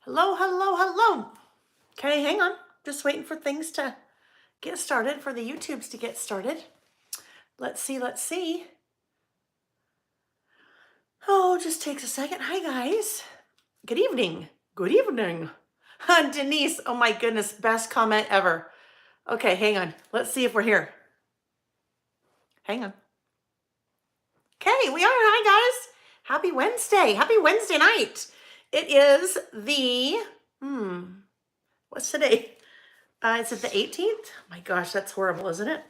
Hello, hello, hello. Okay, hang on. Just waiting for things to get started, for the YouTubes to get started. Let's see. Oh, just takes a second. Hi, guys. Good evening. Good evening. Denise, oh my goodness, best comment ever. Okay, hang on. Let's see if we're here. Hang on. Okay, we are. Hi, guys. Happy Wednesday. Happy Wednesday night. It is the, what's today? Is it the 18th? Oh my gosh, that's horrible, isn't it?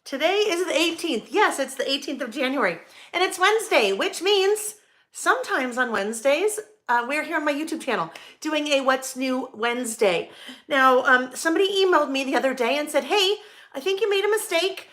Today is the 18th. Yes, it's the 18th of January. And it's Wednesday, which means sometimes on Wednesdays, we're here on my YouTube channel doing a What's New Wednesday. Now, somebody emailed me the other day and said, hey, I think you made a mistake.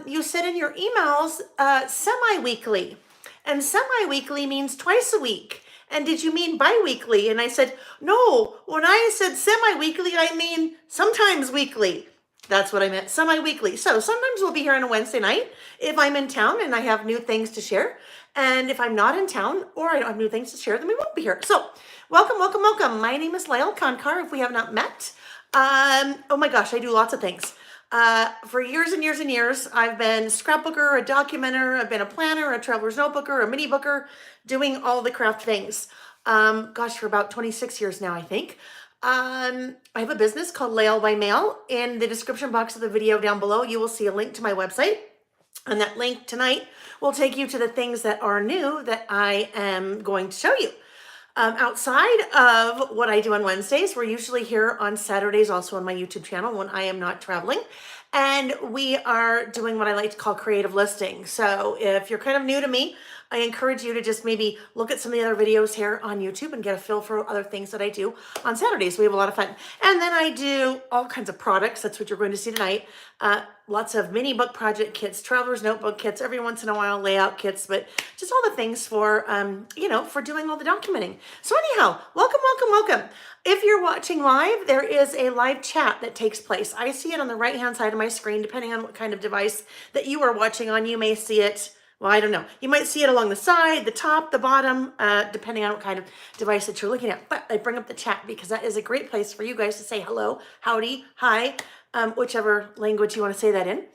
You said in your emails semi-weekly. And semi-weekly means twice a week. And did you mean bi-weekly? And I said, no, when I said semi-weekly, I mean sometimes weekly. That's what I meant, semi-weekly. So sometimes we'll be here on a Wednesday night if I'm in town and I have new things to share. And if I'm not in town or I don't have new things to share, then we won't be here. So welcome, welcome, welcome. My name is Lael Kankar, if we have not met. Oh my gosh, I do lots of things. For years and years and years, I've been a scrapbooker, a documenter, I've been a planner, a traveler's notebooker, a mini booker, doing all the craft things. Gosh, for about 26 years now, I think. I have a business called Lael by Mail. In the description box of the video down below, you will see a link to my website. And that link tonight will take you to the things that are new that I am going to show you. Outside of what I do on Wednesdays, we're usually here on Saturdays, also on my YouTube channel when I am not traveling. And we are doing what I like to call creative listing. So if you're kind of new to me, I encourage you to just maybe look at some of the other videos here on YouTube and get a feel for other things that I do on Saturdays. We have a lot of fun. And then I do all kinds of products. That's what you're going to see tonight. Lots of mini book project kits, traveler's notebook kits, every once in a while layout kits, but just all the things for, for doing all the documenting. So anyhow, welcome, welcome, welcome. If you're watching live, there is a live chat that takes place. I see it on the right-hand side of my screen, depending on what kind of device that you are watching on. You may see it, well, I don't know. You might see it along the side, the top, the bottom, depending on what kind of device that you're looking at. But I bring up the chat because that is a great place for you guys to say hello, howdy, hi, whichever language you want to say that in.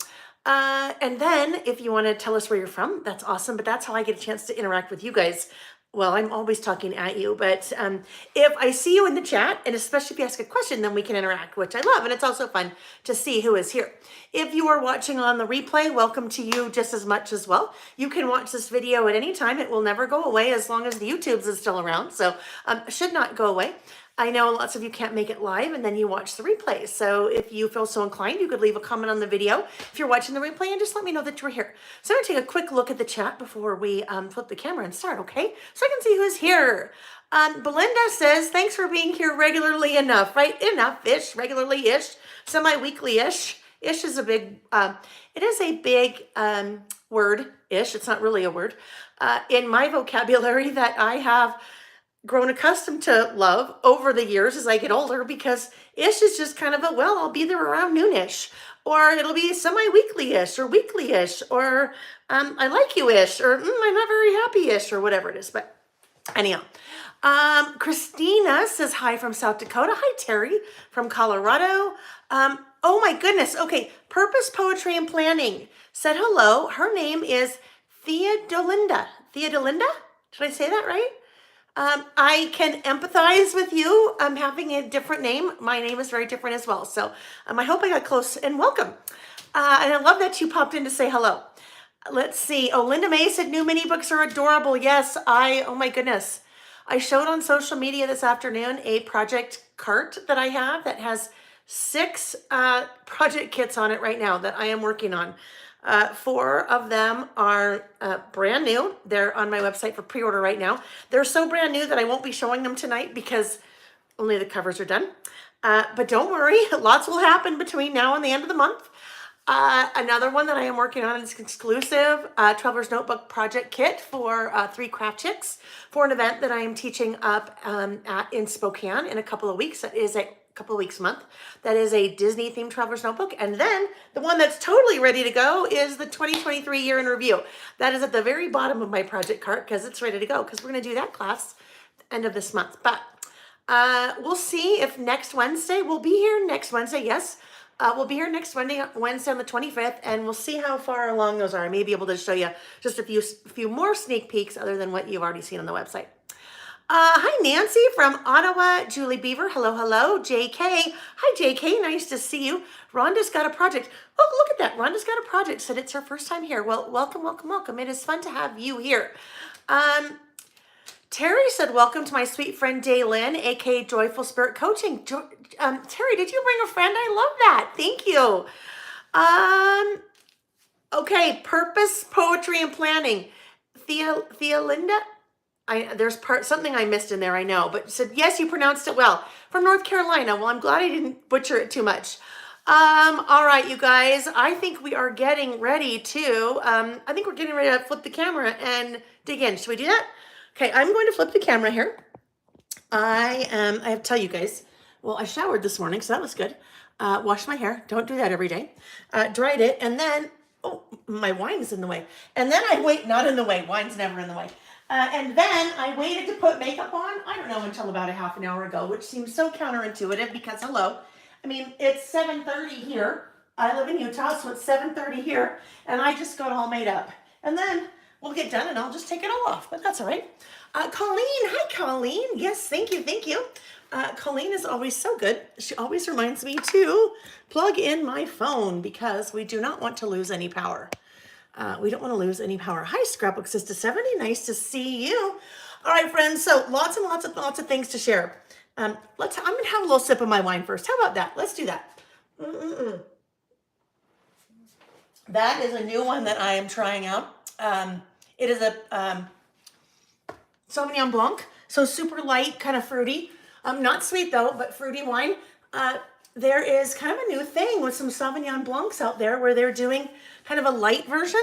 And then if you want to tell us where you're from, that's awesome. But that's how I get a chance to interact with you guys. Well, I'm always talking at you, but if I see you in the chat, and especially if you ask a question, then we can interact, which I love. And it's also fun to see who is here. If you are watching on the replay, welcome to you just as much as well. You can watch this video at any time. It will never go away as long as the YouTube's is still around. So should not go away. I know lots of you can't make it live and then you watch the replay. So if you feel so inclined, you could leave a comment on the video if you're watching the replay and just let me know that you're here. So I'm gonna take a quick look at the chat before we flip the camera and start, okay? So I can see who's here. Belinda says, thanks for being here regularly enough, right? Enough-ish, regularly-ish, semi-weekly-ish. Ish is a big, it is a big word-ish. It's not really a word. In my vocabulary that I have grown accustomed to love over the years as I get older, because ish is just kind of a, well, I'll be there around noonish, or it'll be semi-weekly-ish or weekly-ish, or I like you-ish, or I'm not very happy-ish, or whatever it is. But anyhow, Christina says hi from South Dakota. Hi, Terry from Colorado. Oh my goodness. Okay. Purpose Poetry and Planning said hello. Her name is Theodolinda. Theodolinda? Did I say that right? I can empathize with you. I'm having a different name. My name is very different as well. So I hope I got close, and welcome. And I love that you popped in to say hello. Let's see. Oh, Linda May said new mini books are adorable. Yes, oh my goodness. I showed on social media this afternoon a project cart that I have that has 6 project kits on it right now that I am working on. 4 of them are brand new. They're on my website for pre-order right now. They're so brand new that I won't be showing them tonight because only the covers are done. But don't worry, lots will happen between now and the end of the month. Another one that I am working on is exclusive Traveler's Notebook project kit for 3 craft chicks for an event that I am teaching up in Spokane in a couple of weeks. That is a couple of weeks month. That is a Disney themed traveler's notebook. And then the one that's totally ready to go is the 2023 year in review. That is at the very bottom of my project cart because it's ready to go, because we're going to do that class end of this month. But We'll see if next Wednesday, we'll be here next Wednesday, yes. We'll be here next Wednesday on the 25th, and we'll see how far along those are. I may be able to show you just a few more sneak peeks other than what you've already seen on the website. Hi, Nancy from Ottawa. Julie Beaver, hello, hello. JK, hi, JK, nice to see you. Rhonda's got a project. Oh, look at that. Rhonda's got a project, said it's her first time here. Well, welcome, welcome, welcome. It is fun to have you here. Terry said, welcome to my sweet friend Daylin, aka Joyful Spirit Coaching. Terry, did you bring a friend? I love that. Thank you. Okay, Purpose, Poetry, and Planning. Thea Linda? There's something I missed in there, I know, but said, yes, you pronounced it well. From North Carolina. Well, I'm glad I didn't butcher it too much. All right, you guys, I think we are getting ready to, flip the camera and dig in. Should we do that? Okay, I'm going to flip the camera here. I have to tell you guys, well, I showered this morning, so that was good. Washed my hair. Don't do that every day. Dried it, and then, oh, my wine is in the way. And then not in the way. Wine's never in the way. And then I waited to put makeup on, I don't know, until about a half an hour ago, which seems so counterintuitive because, hello, I mean, it's 7:30 here. I live in Utah, so it's 7:30 here, and I just got all made up. And then we'll get done and I'll just take it all off, but that's all right. Colleen, hi Colleen. Yes, thank you, thank you. Colleen is always so good. She always reminds me to plug in my phone because we do not want to lose any power. We don't want to lose any power. Hi, Scrapbook Sister 70. Nice to see you. All right, friends. So lots and lots of things to share. I'm going to have a little sip of my wine first. How about that? Let's do that. That is a new one that I am trying out. It is a Sauvignon Blanc, so super light, kind of fruity. Not sweet though, but fruity wine. There is kind of a new thing with some Sauvignon Blancs out there where they're doing kind of a light version.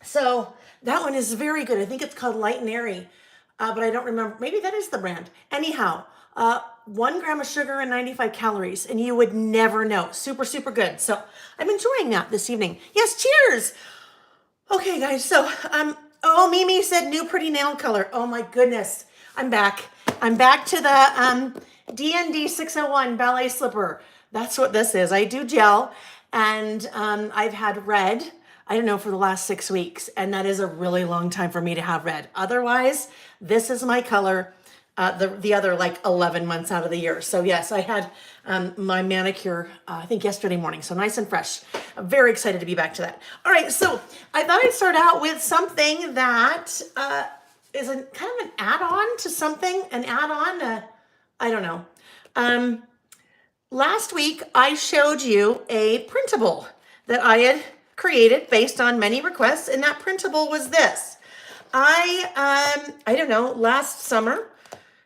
So that one is very good. I think it's called Light and Airy, but I don't remember. Maybe that is the brand. Anyhow, 1 gram of sugar and 95 calories, and you would never know. Super, super good. So I'm enjoying that this evening. Yes, cheers. Okay, guys. So, oh, Mimi said new pretty nail color. Oh my goodness. I'm back. I'm back to the D&D 601 ballet slipper. That's what this is. I do gel, and I've had red, I don't know, for the last 6 weeks, and that is a really long time for me to have red. Otherwise, this is my color the other like 11 months out of the year. So yes, I had my manicure, I think yesterday morning, so nice and fresh. I'm very excited to be back to that. All right, so I thought I'd start out with something that is kind of an add-on to something, I don't know. Last week, I showed you a printable that I had created based on many requests, and that printable was this. I don't know, last summer,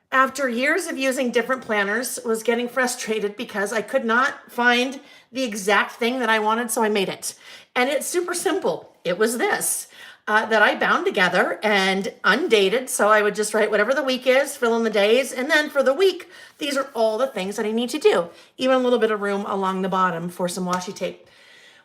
after years of using different planners, was getting frustrated because I could not find the exact thing that I wanted, so I made it. And it's super simple. It was this. That I bound together and undated. So I would just write whatever the week is, fill in the days. And then for the week, these are all the things that I need to do. Even a little bit of room along the bottom for some washi tape.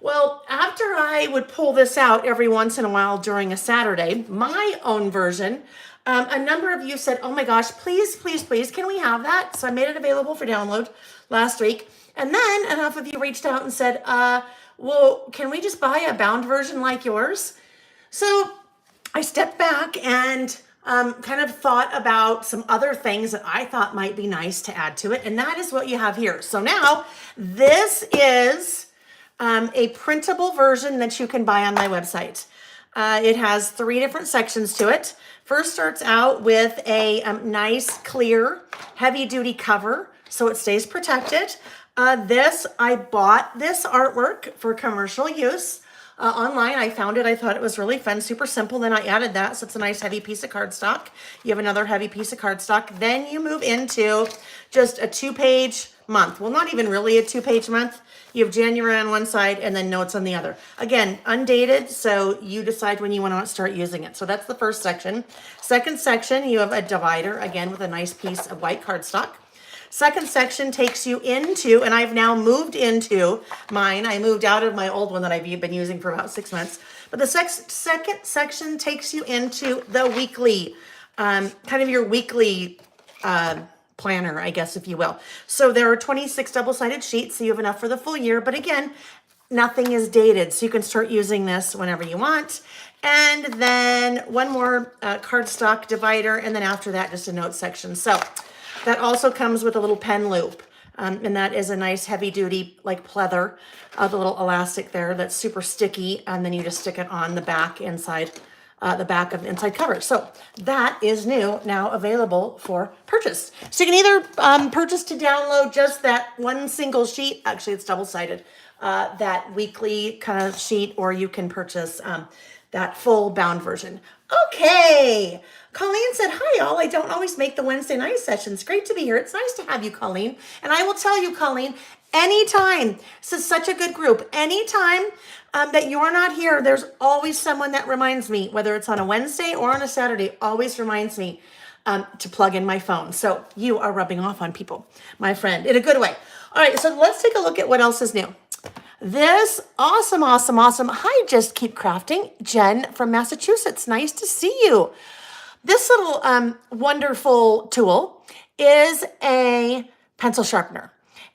Well, after I would pull this out every once in a while during a Saturday, my own version, a number of you said, oh my gosh, please, please, please, can we have that? So I made it available for download last week. And then enough of you reached out and said, well, can we just buy a bound version like yours? So I stepped back and kind of thought about some other things that I thought might be nice to add to it. And that is what you have here. So now this is a printable version that you can buy on my website. It has 3 different sections to it. First starts out with a nice, clear, heavy-duty cover so it stays protected. I bought this artwork for commercial use. Online, I found it. I thought it was really fun, super simple. Then I added that, so it's a nice heavy piece of cardstock. You have another heavy piece of cardstock. Then you move into just a 2-page month. Well, not even really a 2-page month. You have January on one side and then notes on the other. Again, undated, so you decide when you want to start using it. So that's the first section. Second section, you have a divider, again, with a nice piece of white cardstock. Second section takes you into, and I've now moved into mine. I moved out of my old one that I've been using for about 6 months. But the second section takes you into the weekly, kind of your weekly planner, I guess, if you will. So there are 26 double-sided sheets, so you have enough for the full year. But again, nothing is dated, so you can start using this whenever you want. And then one more cardstock divider, and then after that, just a note section. So that also comes with a little pen loop. And that is a nice heavy duty like pleather, the little elastic there that's super sticky. And then you just stick it on the back inside, the back of the inside cover. So that is new, now available for purchase. So you can either purchase to download just that one single sheet. Actually, it's double-sided, that weekly kind of sheet, or you can purchase that full bound version. Okay. Colleen said, hi, all. I don't always make the Wednesday night sessions. Great to be here. It's nice to have you, Colleen. And I will tell you, Colleen, anytime, this is such a good group, anytime that you're not here, there's always someone that reminds me, whether it's on a Wednesday or on a Saturday, always reminds me to plug in my phone. So you are rubbing off on people, my friend, in a good way. All right, so let's take a look at what else is new. This awesome. Hi, Just Keep Crafting. Jen from Massachusetts. Nice to see you. This little wonderful tool is a pencil sharpener.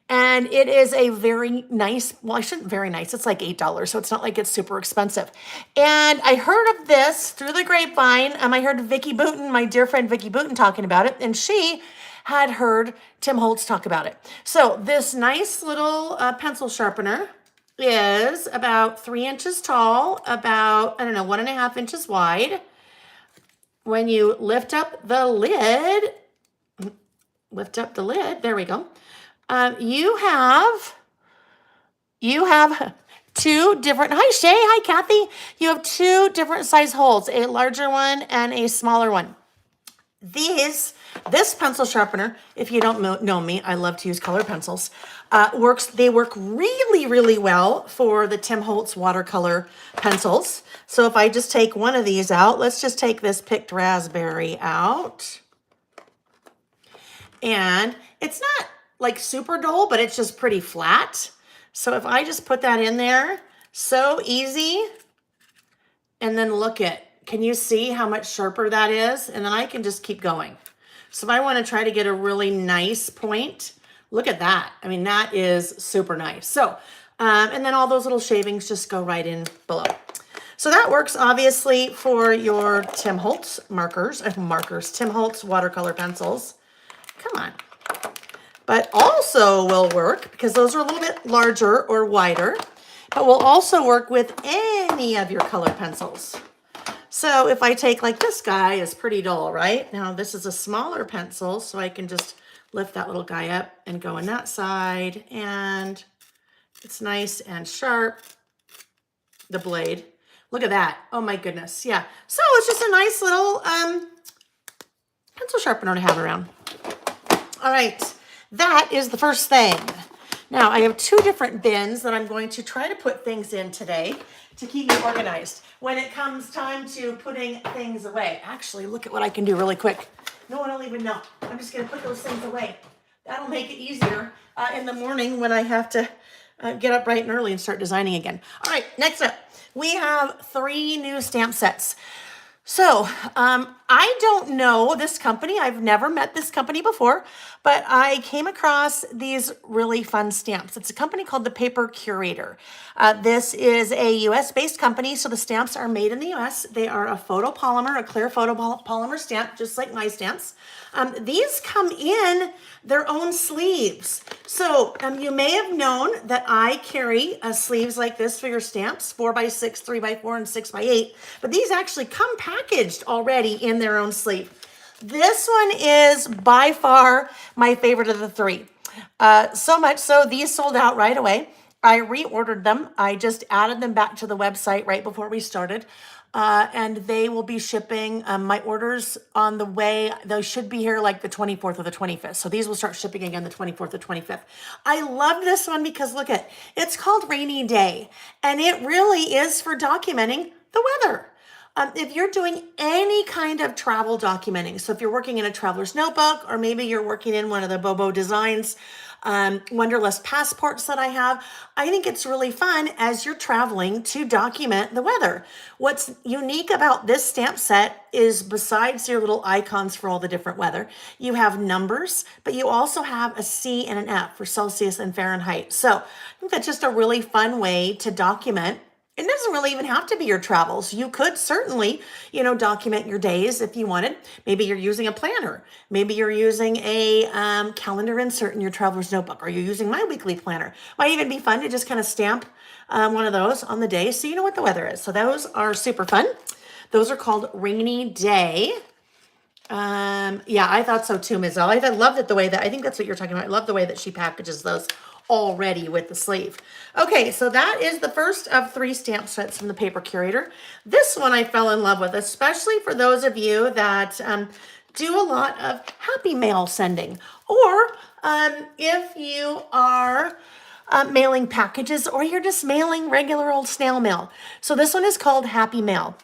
And it is a very nice, well, I shouldn't very nice. It's like $8, so it's not like it's super expensive. And I heard of this through the grapevine. I heard Vicki Booten, my dear friend Vicki Booten, talking about it. And she had heard Tim Holtz talk about it. So this nice little pencil sharpener is about 3 inches tall, about, 1.5 inches wide. When you lift up the lid, there we go. You have two different, hi Shay, hi Kathy. You have two different size holes, a larger one and a smaller one. This pencil sharpener, if you don't know me, I love to use color pencils, they work really well for the Tim Holtz watercolor pencils. So if I just take one of these out, let's just take this picked raspberry out. And it's not like super dull, but it's just pretty flat. So if I just put that in there, so easy. And then can you see how much sharper that is? And then I can just keep going. So if I want to try to get a really nice point, look at that. I mean, that is super nice. So, and then all those little shavings just go right in below. So that works obviously for your Tim Holtz Tim Holtz watercolor pencils. Come on. But also will work, because those are a little bit larger or wider, but will also work with any of your color pencils. So if I take, like, this guy is pretty dull, right? Now this is a smaller pencil, so I can just lift that little guy up and go on that side, and it's nice and sharp, the blade. Look at that. Oh my goodness. Yeah. So it's just a nice little pencil sharpener to have around. All right. That is the first thing. Now I have 2 different bins that I'm going to try to put things in today to keep me organized when it comes time to putting things away. Actually, look at what I can do really quick. No one will even know. I'm just going to put those things away. That'll make it easier in the morning when I have to get up bright and early and start designing again. All right, next up, we have 3 new stamp sets. So I don't know this company. I've never met this company before, but I came across these really fun stamps. It's a company called the Paper Curator. This is a US-based company, so the stamps are made in the US. They are a photopolymer, a clear photopolymer stamp, just like my stamps. These come in their own sleeves. So you may have known that I carry sleeves like this for your stamps, 4x6, 3x4, and 6x8, but these actually come packaged already in their own sleeve. This one is by far my favorite of the 3. So much so these sold out right away. I reordered them. I just added them back to the website right before we started. And they will be shipping my orders on the way. They should be here like the 24th or the 25th. So these will start shipping again the 24th or 25th. I love this one because look at, it's called Rainy Day. And it really is for documenting the weather. If you're doing any kind of travel documenting, so if you're working in a traveler's notebook, or maybe you're working in one of the Bobo Designs Wonderlust passports that I have, I think it's really fun as you're traveling to document the weather. What's unique about this stamp set is besides your little icons for all the different weather, you have numbers, but you also have a C and an F for Celsius and Fahrenheit. So I think that's just a really fun way to document. It doesn't really even have to be your travels. You could certainly, document your days if you wanted. Maybe you're using a planner. Maybe you're using a calendar insert in your traveler's notebook, or you're using my weekly planner. Might even be fun to just kind of stamp one of those on the day so you know what the weather is. So those are super fun. Those are called Rainy Day. Yeah, I thought so too, Ms. L. I loved it the way that, I think that's what you're talking about. I love the way that she packages those already with the sleeve. Okay, so that is the first of 3 stamp sets from the Paper Curator. This one I fell in love with, especially for those of you that do a lot of happy mail sending, or if you are mailing packages, or you're just mailing regular old snail mail. So this one is called Happy Mail.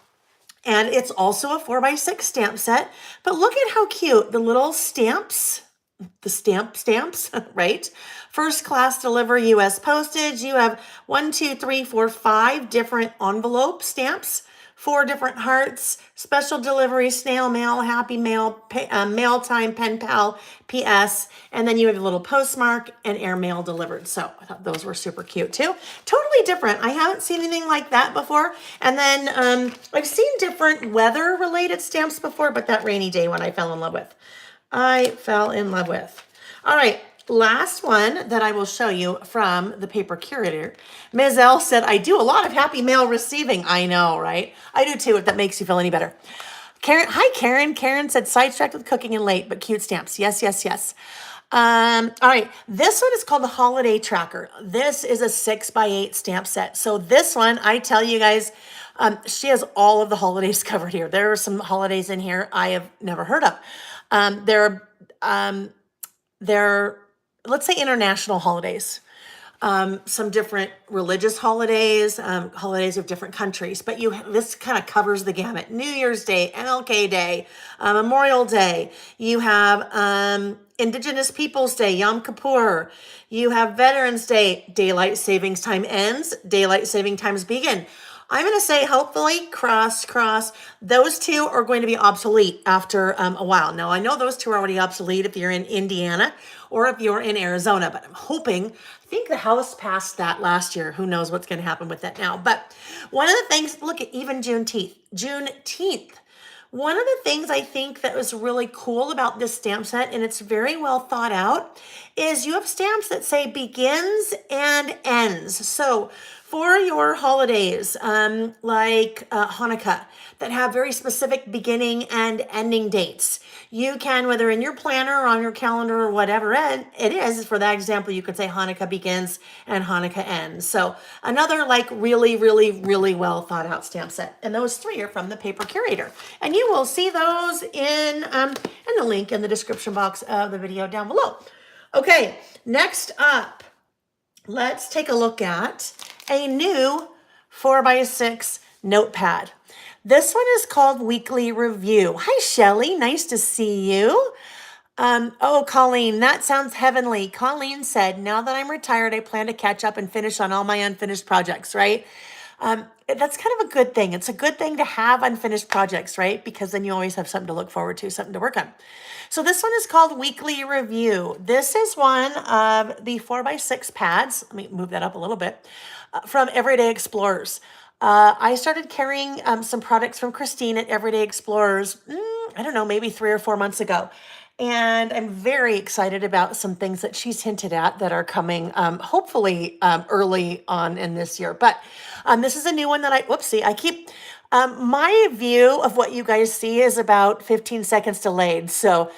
And it's also a 4x6 stamp set, but look at how cute the little stamps, the stamps, right? First class delivery, US postage. You have 1, 2, 3, 4, 5 different envelope stamps, 4 different hearts, special delivery, snail mail, happy mail, mail time, pen pal, PS, and then you have a little postmark and air mail delivered. So I thought those were super cute too. Totally different. I haven't seen anything like that before. And then I've seen different weather related stamps before, but that Rainy Day one I fell in love with. All right. Last one that I will show you from the Paper Curator. Ms. L said, I do a lot of happy mail receiving. I know, right? I do too, if that makes you feel any better. Karen, hi, Karen. Karen said, sidetracked with cooking and late, but cute stamps. Yes, yes, yes. All right. This one is called the Holiday Tracker. This is a 6x8 stamp set. So this one, I tell you guys, she has all of the holidays covered here. There are some holidays in here I have never heard of. They're, let's say, international holidays, some different religious holidays, holidays of different countries. But this kind of covers the gamut. New Year's Day, MLK Day, Memorial Day. You have Indigenous Peoples Day, Yom Kippur. You have Veterans Day, daylight savings time ends, daylight saving times begin. I'm going to say, hopefully, cross, those 2 are going to be obsolete after a while. Now, I know those 2 are already obsolete if you're in Indiana or if you're in Arizona, but I'm hoping, I think the House passed that last year. Who knows what's going to happen with that now. But one of the things, look at even Juneteenth. One of the things I think that was really cool about this stamp set, and it's very well thought out, is you have stamps that say begins and ends. So for your holidays, like Hanukkah, that have very specific beginning and ending dates, you can, whether in your planner or on your calendar or whatever it is, for that example, you could say Hanukkah begins and Hanukkah ends. So another really, really, really well thought out stamp set. And those 3 are from the Paper Curator. And you will see those in the link in the description box of the video down below. Okay, next up, let's take a look at a new 4x6 notepad. This one is called Weekly Review. Hi, Shelly. Nice to see you. Oh, Colleen, that sounds heavenly. Colleen said, now that I'm retired, I plan to catch up and finish on all my unfinished projects, right? That's kind of a good thing. It's a good thing to have unfinished projects, right? Because then you always have something to look forward to, something to work on. So this one is called Weekly Review. This is one of the 4x6 pads. Let me move that up a little bit. From Everyday Explorers. I started carrying some products from Christine at Everyday Explorers, I don't know, maybe 3 or 4 months ago. And I'm very excited about some things that she's hinted at that are coming, hopefully early on in this year. But this is a new one that I keep, my view of what you guys see is about 15 seconds delayed. So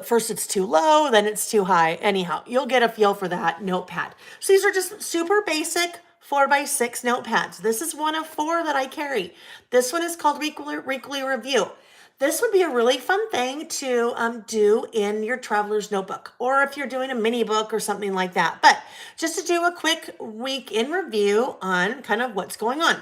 first it's too low, then it's too high. Anyhow, you'll get a feel for that notepad. So these are just super basic 4x6 notepads. This is one of 4 that I carry. This one is called Weekly Review. This would be a really fun thing to do in your traveler's notebook, or if you're doing a mini book or something like that. But just to do a quick week in review on kind of what's going on.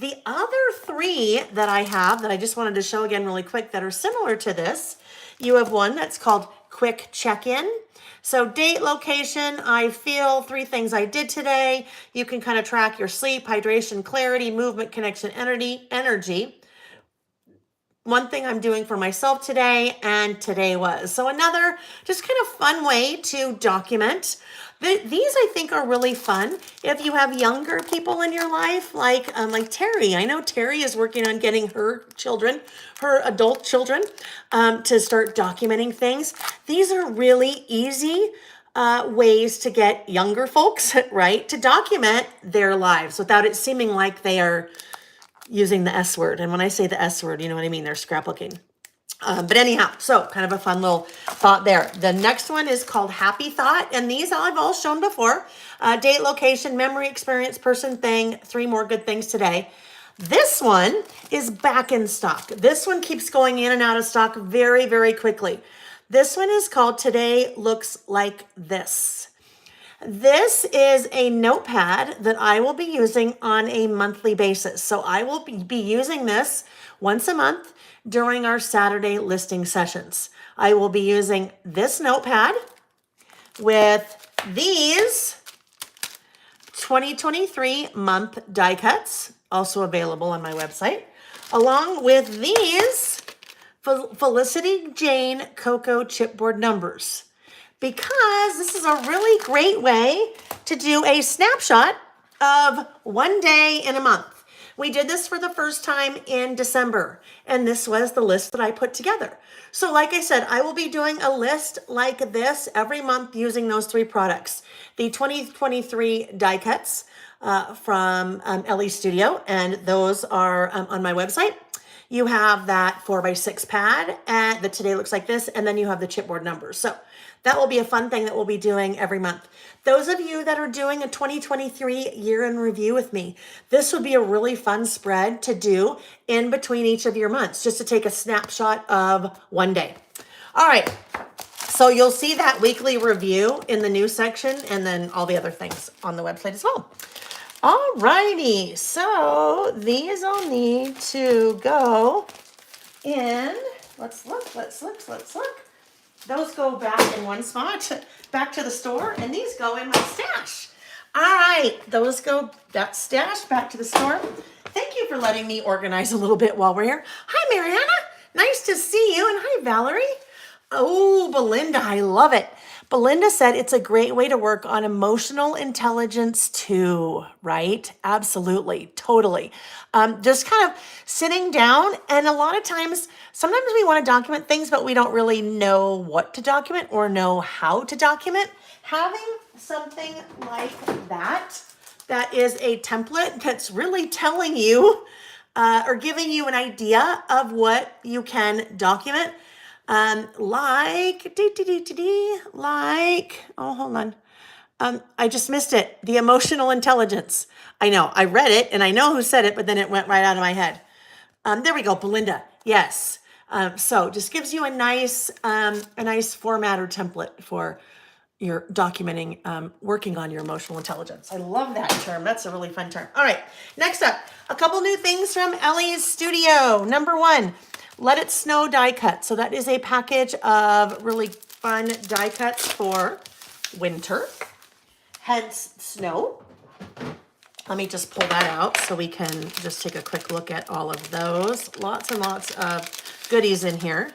The other three that I have that I just wanted to show again really quick that are similar to this, you have one that's called Quick Check-In. So date, location, I feel, 3 things I did today. You can kind of track your sleep, hydration, clarity, movement, connection, energy. One thing I'm doing for myself today, and today was. So another just kind of fun way to document. These I think are really fun. If you have younger people in your life, like Terry. I know Terry is working on getting her children, her adult children, to start documenting things. These are really easy ways to get younger folks, right, to document their lives without it seeming like they are using the S word. And when I say the S word, you know what I mean? They're scrapbooking. But anyhow, so kind of a fun little thought there. The next one is called Happy Thought. And these I've all shown before. Date, location, memory, experience, person, thing. 3 more good things today. This one is back in stock. This one keeps going in and out of stock very, very quickly. This one is called Today Looks Like This. This is a notepad that I will be using on a monthly basis. So I will be using this once a month during our Saturday listing sessions. I will be using this notepad with these 2023 month die cuts, also available on my website, along with these Felicity Jane Cocoa chipboard numbers, because this is a really great way to do a snapshot of one day in a month. We did this for the first time in December, and this was the list that I put together. So like I said, I will be doing a list like this every month using those 3 products. The 2023 die cuts from Ellie Studio, and those are on my website. You have that 4x6 pad, and the Today Looks Like This, and then you have the chipboard numbers. So that will be a fun thing that we'll be doing every month. Those of you that are doing a 2023 year in review with me, this would be a really fun spread to do in between each of your months, just to take a snapshot of one day. All right, so you'll see that weekly review in the news section, and then all the other things on the website as well. All righty, so these all need to go in. Let's look. Those go back in one spot, back to the store, and these go in my stash. All right, those go, that stash, back to the store. Thank you for letting me organize a little bit while we're here. Hi, Mariana. Nice to see you, and hi, Valerie. Oh, Belinda, I love it. Belinda said it's a great way to work on emotional intelligence too, right? Absolutely, totally. Just kind of sitting down, and a lot of times, sometimes we want to document things, but we don't really know what to document or know how to document. Having something like that, that is a template that's really telling you or giving you an idea of what you can document. Like, oh, hold on. I just missed it. The emotional intelligence. I know, I read it and I know who said it, but then it went right out of my head. There we go, Belinda. Yes. So just gives you a nice format or template for your documenting, working on your emotional intelligence. I love that term. That's a really fun term. All right. Next up, a couple new things from Ellie's Studio. Number 1, Let It Snow die cut. So that is a package of really fun die cuts for winter, hence snow. Let me just pull that out so we can just take a quick look at all of those. Lots and lots of goodies in here.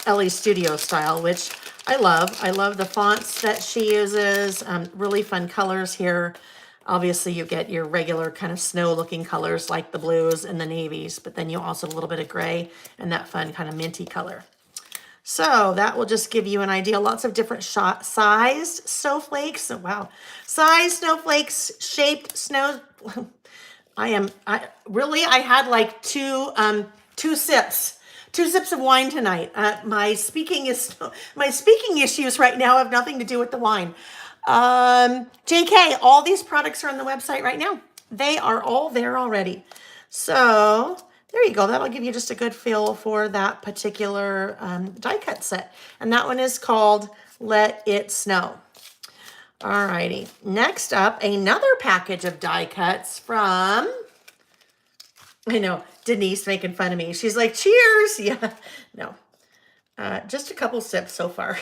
Ellie Studio style, which I love. I love the fonts that she uses. Really fun colors here. Obviously, you get your regular kind of snow-looking colors like the blues and the navies, but then you also have a little bit of gray and that fun kind of minty color. So that will just give you an idea. Lots of different sized snowflakes. Wow. Sized snowflakes, shaped snow. I had like two sips of wine tonight. My speaking issues right now have nothing to do with the wine. JK, all these products are on the website right now. They are all there already. So there you go. That'll give you just a good feel for that particular die cut set. And that one is called Let It Snow. Alrighty, next up, another package of die cuts from, I know, Denise making fun of me. She's like, cheers. Yeah, no, just a couple sips so far.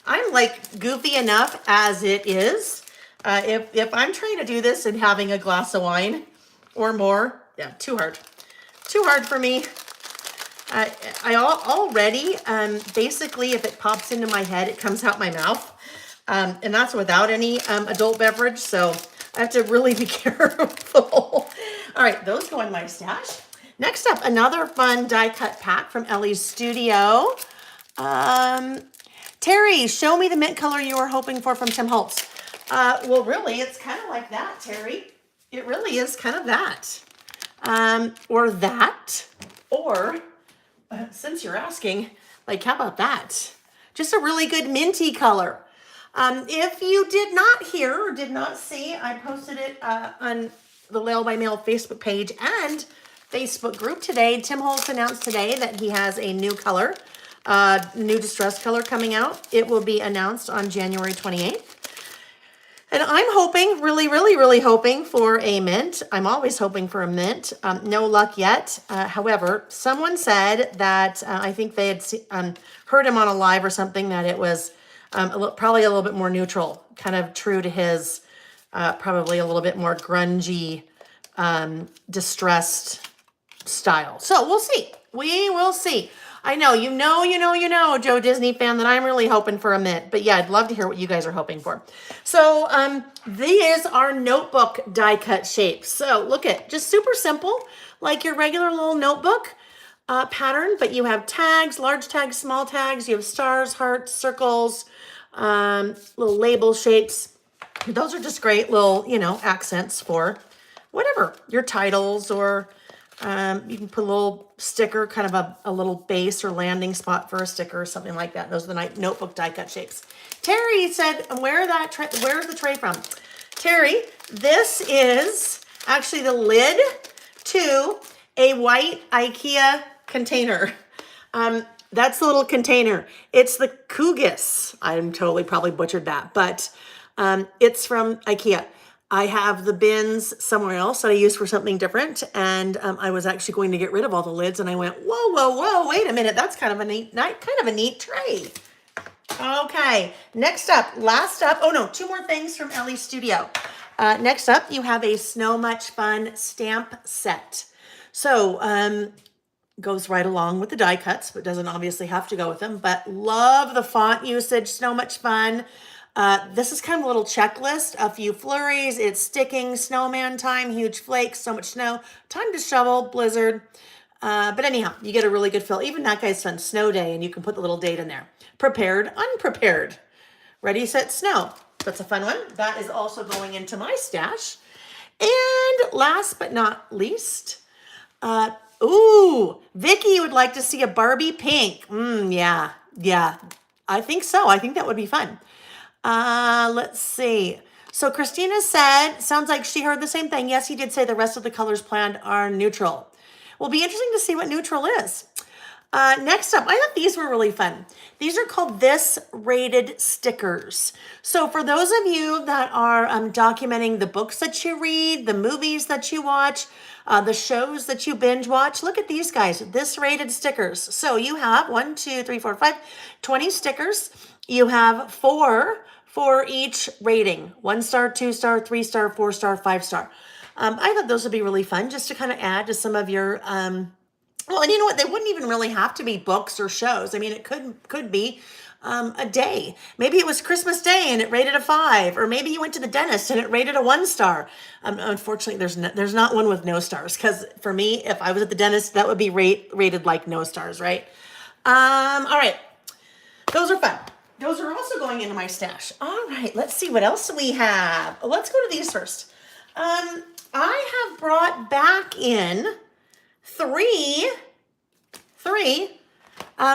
I'm like goofy enough as it is. If I'm trying to do this and having a glass of wine or more, yeah, too hard for me. I already, basically, if it pops into my head, it comes out my mouth. And that's without any adult beverage, so I have to really be careful. All right, those go in my stash. Next up, another fun die cut pack from Ellie's Studio. Terry, show me the mint color you were hoping for from Tim Holtz. Well, really, it's kind of like that, Terry. It really is kind of that. Or that, or since you're asking, like, how about that? Just a really good minty color. If you did not hear or did not see, I posted it on the Lail by Mail Facebook page and Facebook group today. Tim Holtz announced today that he has a new color, new distress color coming out. It will be announced on January 28th. And I'm hoping, really hoping for a mint. I'm always hoping for a mint. No luck yet. However, someone said that I think they had heard him on a live or something, that it was probably a little bit more neutral, kind of true to his probably a little bit more grungy, distressed style. So we'll see. We will see. I know, you know, Joe Disney fan, that I'm really hoping for a mint. But yeah, I'd love to hear what you guys are hoping for. So these are notebook die cut shapes. So look at, just super simple, like your regular little notebook pattern, but you have tags, large tags, small tags. You have stars, hearts, circles, little label shapes. Those are just great little, you know, accents for whatever, your titles, or you can put a little sticker, kind of a little base or landing spot for a sticker or something like that. Those are the notebook die cut shapes. Terry said, where's the tray from? Terry, this is actually the lid to a white IKEA container. That's the little container. It's the Kugis. I'm totally probably butchered that, but it's from IKEA. I have the bins somewhere else that I use for something different, and I was actually going to get rid of all the lids, and I went, whoa, wait a minute, that's kind of a neat tray. Okay, next up, last up, oh no, two more things from Ellie's Studio. Next up, you have a Snow Much Fun stamp set. So, goes right along with the die cuts, but doesn't obviously have to go with them, but love the font usage, Snow Much Fun. This is kind of a little checklist, a few flurries, it's sticking, snowman time, huge flakes, so much snow, time to shovel, blizzard. But anyhow, you get a really good feel. Even that guy's done snow day, and you can put the little date in there. Prepared, unprepared, ready, set, snow. That's a fun one. That is also going into my stash. And last but not least, ooh, Vicky would like to see a Barbie pink. Yeah, I think so. I think that would be fun. Let's see. So Christina said, sounds like she heard the same thing. Yes, he did say the rest of the colors planned are neutral. Will be interesting to see what neutral is. Next up, I thought these were really fun. These are called This Rated stickers. So for those of you that are documenting the books that you read, the movies that you watch, the shows that you binge watch, look at these guys, This Rated stickers. So you have 20 stickers. You have 4 for each rating, 1 star, 2 star, 3 star, 4 star, 5 star. I thought those would be really fun just to kind of add to some of your, well, and you know what? They wouldn't even really have to be books or shows. I mean, it could be a day. Maybe it was Christmas Day and it rated a 5, or maybe you went to the dentist and it rated a 1 star. Unfortunately, there's not one with no stars, because for me, if I was at the dentist, that would be rated like no stars, right? All right, those are fun. Those are also going into my stash. All right, let's see what else we have. Let's go to these first. I have brought back in three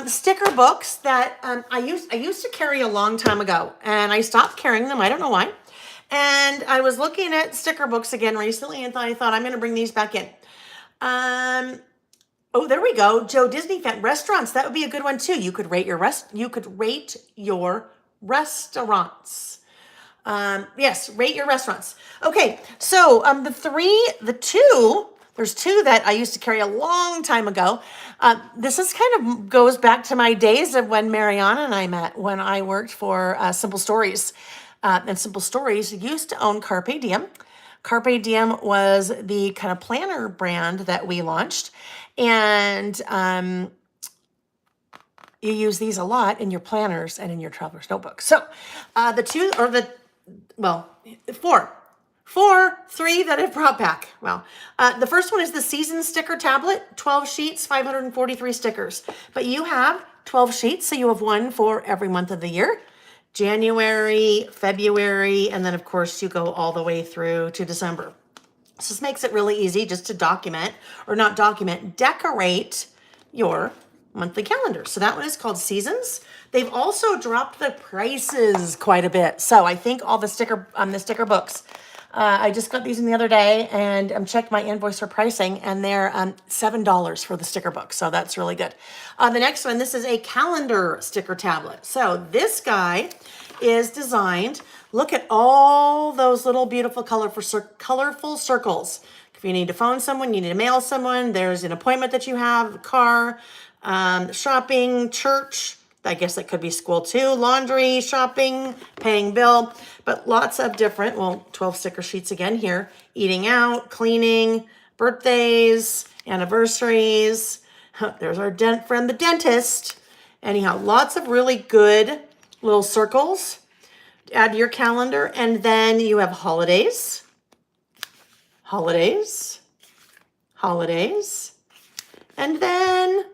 sticker books that I used to carry a long time ago, and I stopped carrying them. I don't know why. And I was looking at sticker books again recently, and I thought I'm going to bring these back in. Oh, there we go. Joe Disney fan restaurants. That would be a good one too. You could rate your restaurants. Yes, rate your restaurants. Okay, so there's two that I used to carry a long time ago. This is kind of goes back to my days of when Mariana and I met when I worked for Simple Stories. And Simple Stories used to own Carpe Diem. Carpe Diem was the kind of planner brand that we launched. And you use these a lot in your planners and in your traveler's notebooks. So three that I've brought back. Well, the first one is the season sticker tablet, 12 sheets, 543 stickers. But you have 12 sheets, so you have one for every month of the year. January, February, and then of course you go all the way through to December. So this makes it really easy just to decorate your monthly calendar. So that one is called Seasons. They've also dropped the prices quite a bit. So I think all the sticker books, I just got these in the other day and checked my invoice for pricing, and they're $7 for the sticker book. So that's really good. The next one, this is a calendar sticker tablet. So this guy is designed, look at all those little beautiful colorful circles. If you need to phone someone, you need to mail someone, there's an appointment that you have, car, shopping, church, I guess that could be school too, laundry, shopping, paying bill, but lots of different, 12 sticker sheets again here, eating out, cleaning, birthdays, anniversaries. There's our friend, the dentist. Anyhow, lots of really good little circles to add to your calendar. And then you have holidays, and then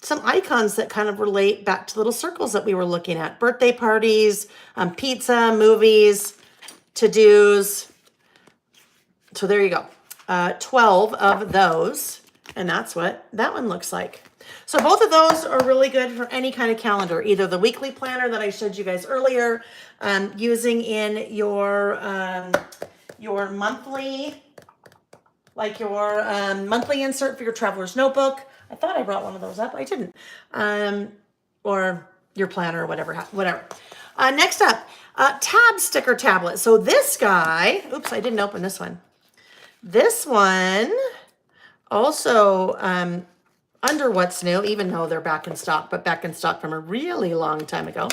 some icons that kind of relate back to little circles that we were looking at. Birthday parties, pizza, movies, to-dos. So there you go. 12 of those. And that's what that one looks like. So both of those are really good for any kind of calendar. Either the weekly planner that I showed you guys earlier, using in your monthly, like your monthly insert for your traveler's notebook. I thought I brought one of those up. I didn't. Or your planner or whatever. Next up, tab sticker tablet. So this guy, oops, I didn't open this one. This one also under What's New, even though they're back in stock, but back in stock from a really long time ago.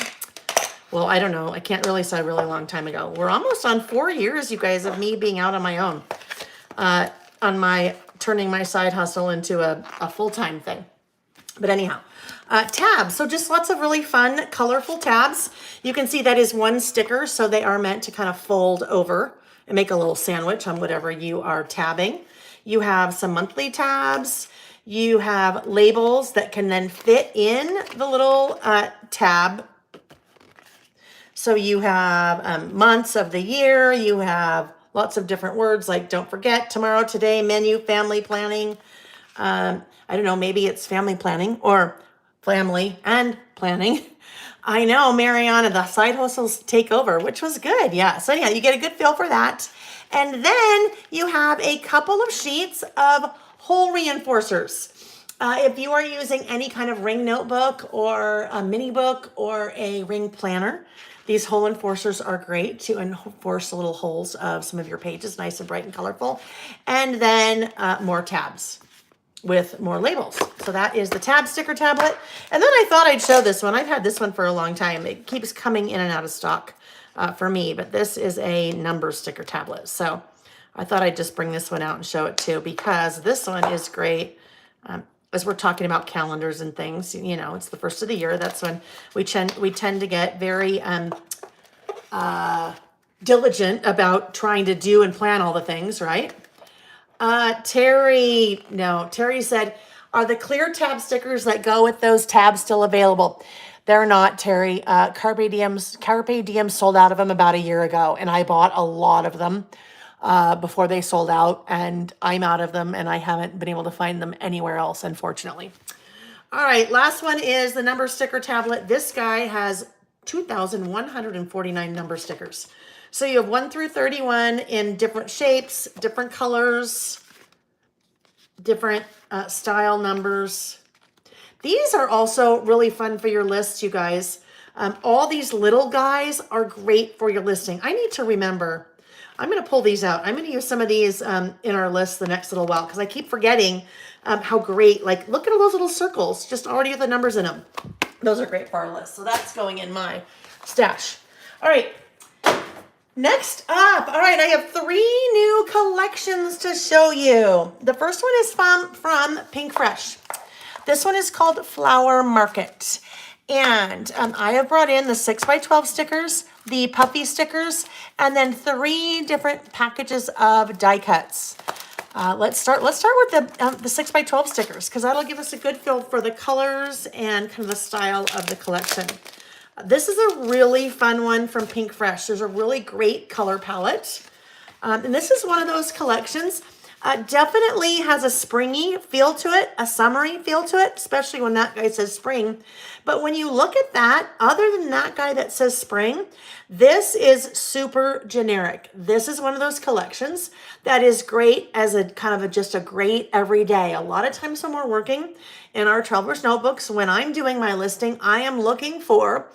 Well, I don't know. I can't really say a really long time ago. We're almost on 4 years, you guys, of me being out on my own. Turning my side hustle into a full-time thing. But anyhow, tabs. So just lots of really fun, colorful tabs. You can see that is one sticker, so they are meant to kind of fold over and make a little sandwich on whatever you are tabbing. You have some monthly tabs. You have labels that can then fit in the little tab. So you have months of the year. You have lots of different words like don't forget, tomorrow, today, menu, family planning. I don't know, maybe it's family planning or family and planning. I know, Mariana, the side hustles take over, which was good. Yeah. So anyhow, you get a good feel for that. And then you have a couple of sheets of hole reinforcers. If you are using any kind of ring notebook or a mini book or a ring planner, these hole enforcers are great to enforce the little holes of some of your pages, nice and bright and colorful. And then more tabs with more labels. So that is the tab sticker tablet. And then I thought I'd show this one. I've had this one for a long time. It keeps coming in and out of stock for me, but this is a number sticker tablet. So I thought I'd just bring this one out and show it too, because this one is great. As we're talking about calendars and things, you know, it's the first of the year. That's when we tend to get very diligent about trying to do and plan all the things, right? Terry said, are the clear tab stickers that go with those tabs still available? They're not, Terry. Carpe Diem sold out of them about a year ago, and I bought a lot of them before they sold out, and I'm out of them, and I haven't been able to find them anywhere else, unfortunately. All right, last one is the number sticker tablet. This guy has 2,149 number stickers. So you have 1 through 31 in different shapes, different colors, different style numbers. These are also really fun for your lists, you guys. All these little guys are great for your listing. I need to remember. I'm going to pull these out. I'm going to use some of these in our list the next little while because I keep forgetting how great, like, look at all those little circles, just already with the numbers in them. Those are great for our list. So that's going in my stash. All right. Next up, all right, I have 3 new collections to show you. The first one is from Pinkfresh. This one is called Flower Market. And I have brought in the 6x12 stickers, the puffy stickers, and then 3 different packages of die cuts. Let's start with the 6x12 stickers because that'll give us a good feel for the colors and kind of the style of the collection. This is a really fun one from Pinkfresh. There's a really great color palette. And this is one of those collections. Definitely has a springy feel to it, a summery feel to it, especially when that guy says spring. But when you look at that, other than that guy that says spring, this is super generic. This is one of those collections that is great as a kind of just a great everyday. A lot of times when we're working in our Traveler's Notebooks, when I'm doing my listing, I am looking for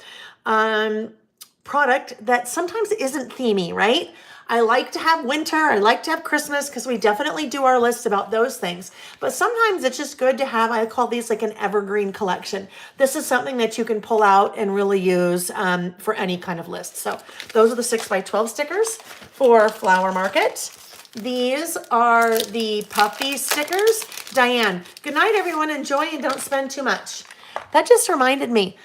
product that sometimes isn't themey, right? I like to have winter, I like to have Christmas because we definitely do our lists about those things. But sometimes it's just good to have, I call these like an evergreen collection. This is something that you can pull out and really use for any kind of list. So those are the 6x12 stickers for Flower Market. These are the puffy stickers. Diane, good night everyone, enjoy and don't spend too much. That just reminded me.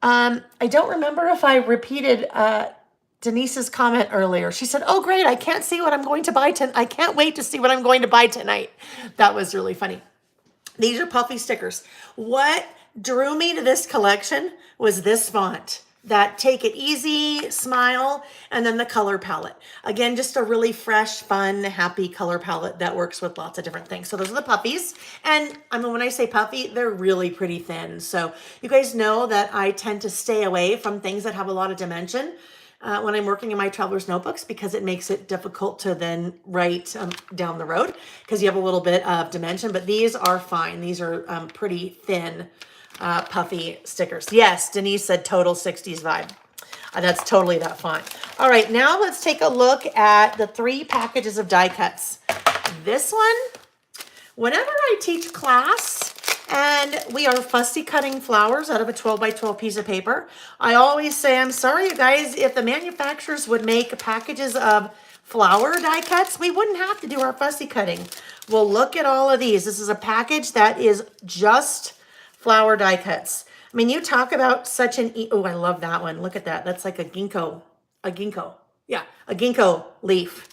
I don't remember if I repeated Denise's comment earlier. She said, oh, great, I can't see what I'm going to buy tonight. I can't wait to see what I'm going to buy tonight. That was really funny. These are puffy stickers. What drew me to this collection was this font, that Take It Easy, Smile, and then the color palette. Again, just a really fresh, fun, happy color palette that works with lots of different things. So those are the puffies. And I mean, when I say puffy, they're really pretty thin. So you guys know that I tend to stay away from things that have a lot of dimension when I'm working in my Traveler's Notebooks because it makes it difficult to then write down the road because you have a little bit of dimension, but these are fine. These are pretty thin puffy stickers. Yes, Denise said total 60s vibe. That's totally that font. All right, now let's take a look at the 3 packages of die cuts. This one, whenever I teach class, and we are fussy cutting flowers out of a 12x12 piece of paper, I always say, I'm sorry, you guys, if the manufacturers would make packages of flower die cuts, we wouldn't have to do our fussy cutting. Well, look at all of these. This is a package that is just flower die cuts. I mean, you talk about such an, oh, I love that one. Look at that. That's like a ginkgo. Yeah, a ginkgo leaf.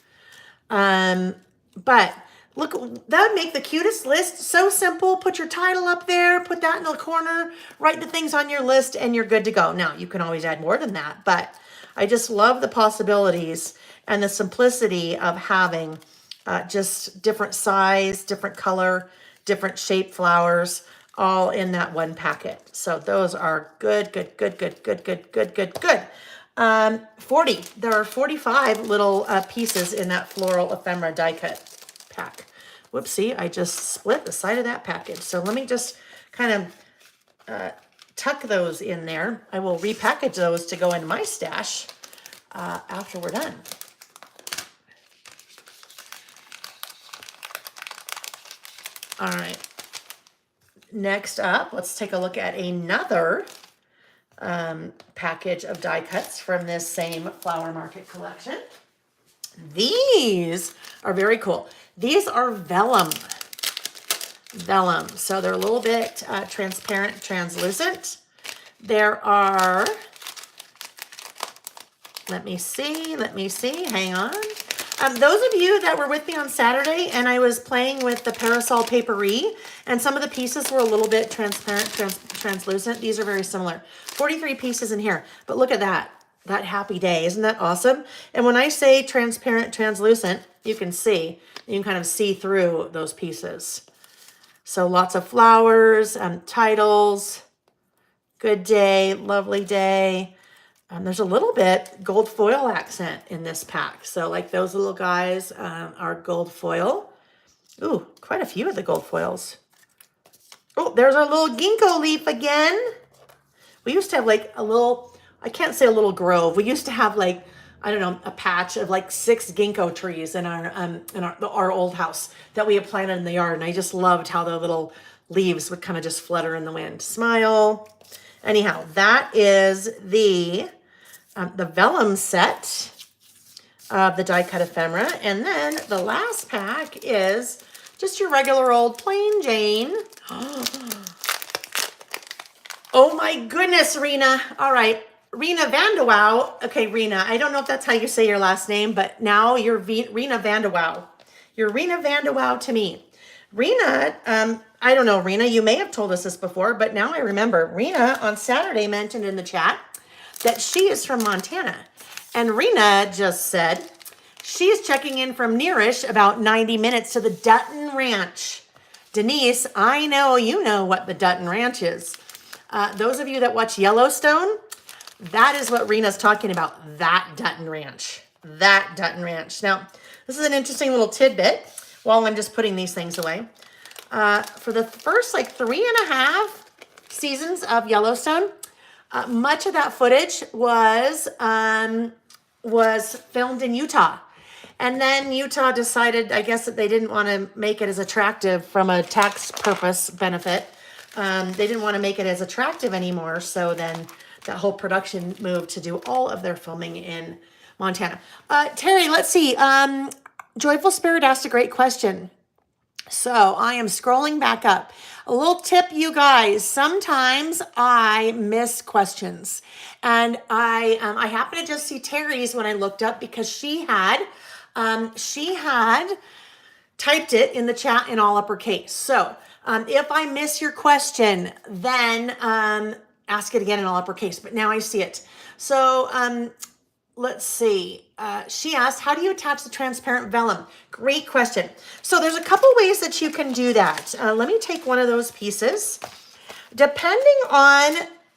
But look, that would make the cutest list. So simple. Put your title up there, put that in the corner, write the things on your list, and you're good to go. Now, you can always add more than that, but I just love the possibilities and the simplicity of having just different size, different color, different shape flowers, all in that one packet. So those are good. 40. There are 45 little pieces in that floral ephemera die cut pack. Whoopsie, I just split the side of that package. So let me just kind of tuck those in there. I will repackage those to go in my stash after we're done. All right. Next up, let's take a look at another package of die cuts from this same Flower Market collection. These are very cool. These are vellum. So they're a little bit transparent, translucent. There are, let me see, hang on. Those of you that were with me on Saturday and I was playing with the parasol papery and some of the pieces were a little bit transparent, translucent. These are very similar. 43 pieces in here, but look at that happy day. Isn't that awesome? And when I say transparent, translucent, you can kind of see through those pieces. So lots of flowers, titles, good day, lovely day. There's a little bit gold foil accent in this pack. So like those little guys are gold foil. Ooh, quite a few of the gold foils. Oh, there's our little ginkgo leaf again. We used to have like a little I can't say a little grove. We used to have like, I don't know, a patch of like 6 ginkgo trees in our old house that we had planted in the yard. And I just loved how the little leaves would kind of just flutter in the wind. Smile. Anyhow, that is the vellum set of the die cut ephemera. And then the last pack is just your regular old plain Jane. Oh my goodness, Rena. All right. Rena Vandewow. Okay, Rena, I don't know if that's how you say your last name, but now you're Rena Vandewow. You're Rena Vandewow to me. Rena, I don't know, Rena, you may have told us this before, but now I remember. Rena on Saturday mentioned in the chat that she is from Montana. And Rena just said she's checking in from nearish about 90 minutes to the Dutton Ranch. Denise, I know you know what the Dutton Ranch is. Those of you that watch Yellowstone, that is what Rena's talking about, that Dutton Ranch. That Dutton Ranch. Now, this is an interesting little tidbit while I'm just putting these things away. For the first like 3.5 seasons of Yellowstone, much of that footage was filmed in Utah. And then Utah decided, I guess, that they didn't want to make it as attractive from a tax purpose benefit. They didn't want to make it as attractive anymore. So then that whole production moved to do all of their filming in Montana. Terry, let's see. Joyful Spirit asked a great question. So I am scrolling back up. A little tip, you guys. Sometimes I miss questions. And I happened to just see Terry's when I looked up because she had typed it in the chat in all uppercase. So if I miss your question, then ask it again in all uppercase. But now I see it. So let's see. She asked, how do you attach the transparent vellum? Great question. So there's a couple ways that you can do that. Let me take one of those pieces. Depending on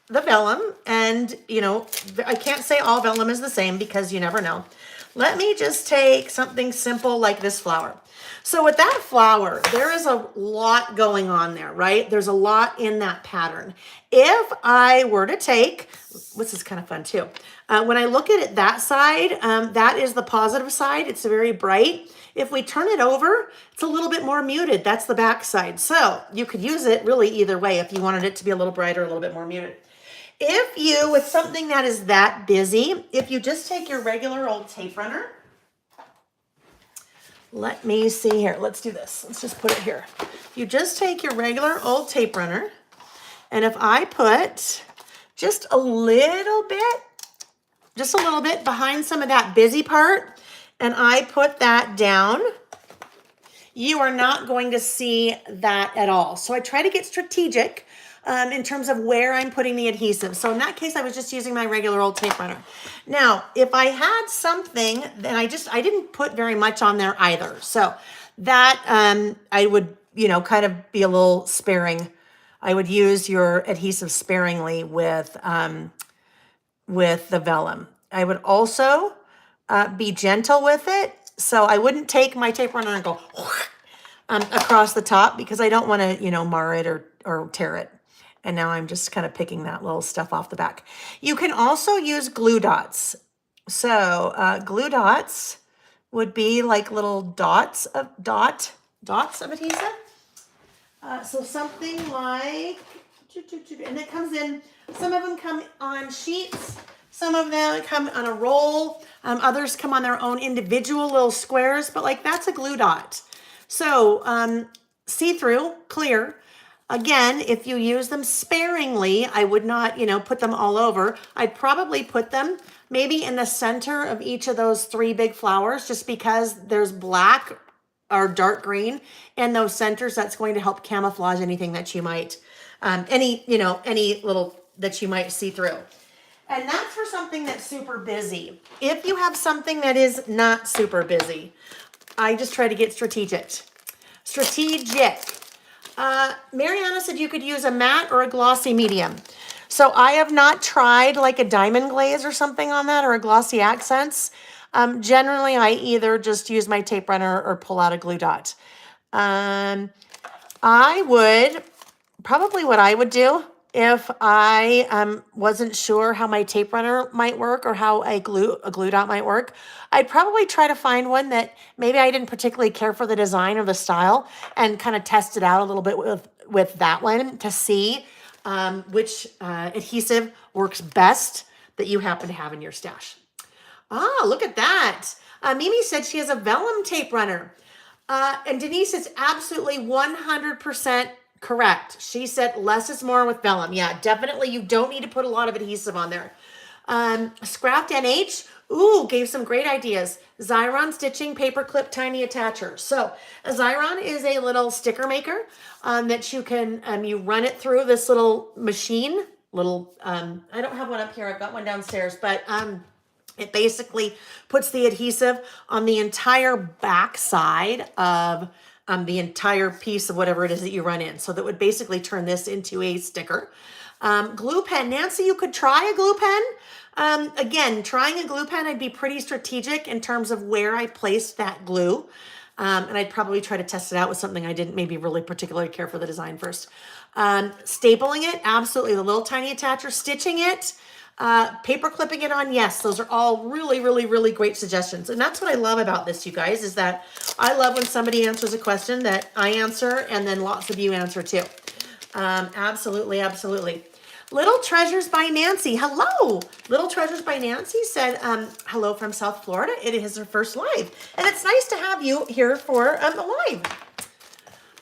the vellum, and you know, I can't say all vellum is the same because you never know. Let me just take something simple like this flower. So with that flower, there is a lot going on there, right? There's a lot in that pattern. If I were to take, this is kind of fun too. When I look at it that side, that is the positive side. It's very bright. If we turn it over, it's a little bit more muted. That's the back side. So you could use it really either way if you wanted it to be a little brighter, a little bit more muted. If you, with something that is that busy, if you just take your regular old tape runner, let me see here. Let's do this. Let's just put it here. You just take your regular old tape runner, and if I put just a little bit behind some of that busy part, and I put that down, you are not going to see that at all. So I try to get strategic in terms of where I'm putting the adhesive. So in that case, I was just using my regular old tape runner. Now, if I had something, then I didn't put very much on there either. So that I would, kind of be a little sparing. I would use your adhesive sparingly with the vellum. I would also be gentle with it. So I wouldn't take my tape runner and go across the top because I don't want to, mar it or tear it. And now I'm just kind of picking that little stuff off the back. You can also use glue dots. So glue dots would be like little dots of adhesive. So something like, and it comes in, some of them come on sheets, some of them come on a roll, others come on their own individual little squares, but like that's a glue dot. So see-through, clear. Again, if you use them sparingly, I would not, put them all over. I'd probably put them maybe in the center of each of those 3 big flowers, just because there's black or dark green in those centers. That's going to help camouflage anything that you might, any little that you might see through. And that's for something that's super busy. If you have something that is not super busy, I just try to get strategic. Mariana said you could use a matte or a glossy medium. So I have not tried like a diamond glaze or something on that, or a glossy accents. Generally, I either just use my tape runner or pull out a glue dot. What I would do if I wasn't sure how my tape runner might work or how a glue dot might work, I'd probably try to find one that maybe I didn't particularly care for the design or the style and kind of test it out a little bit with that one to see which adhesive works best that you happen to have in your stash. Ah, look at that. Mimi said she has a vellum tape runner. And Denise is absolutely 100% correct. She said less is more with vellum. Yeah, definitely. You don't need to put a lot of adhesive on there. Scrapped NH, ooh, gave some great ideas. Xyron stitching, paperclip, tiny attacher. So a Xyron is a little sticker maker that you can, you run it through this little machine. I don't have one up here. I've got one downstairs, but it basically puts the adhesive on the entire back side of the entire piece of whatever it is that you run in. So that would basically turn this into a sticker. Glue pen. Nancy, you could try a glue pen. Again, trying a glue pen, I'd be pretty strategic in terms of where I placed that glue. And I'd probably try to test it out with something I didn't maybe really particularly care for the design first. Stapling it, absolutely. The little tiny attacher, stitching it, paper clipping it on, yes, those are all really, really, really great suggestions. And that's what I love about this, you guys, is that I love when somebody answers a question that I answer and then lots of you answer too. Absolutely, absolutely. Little Treasures by Nancy. Hello. Little Treasures by Nancy said, hello from South Florida. It is her first live. And it's nice to have you here for a live.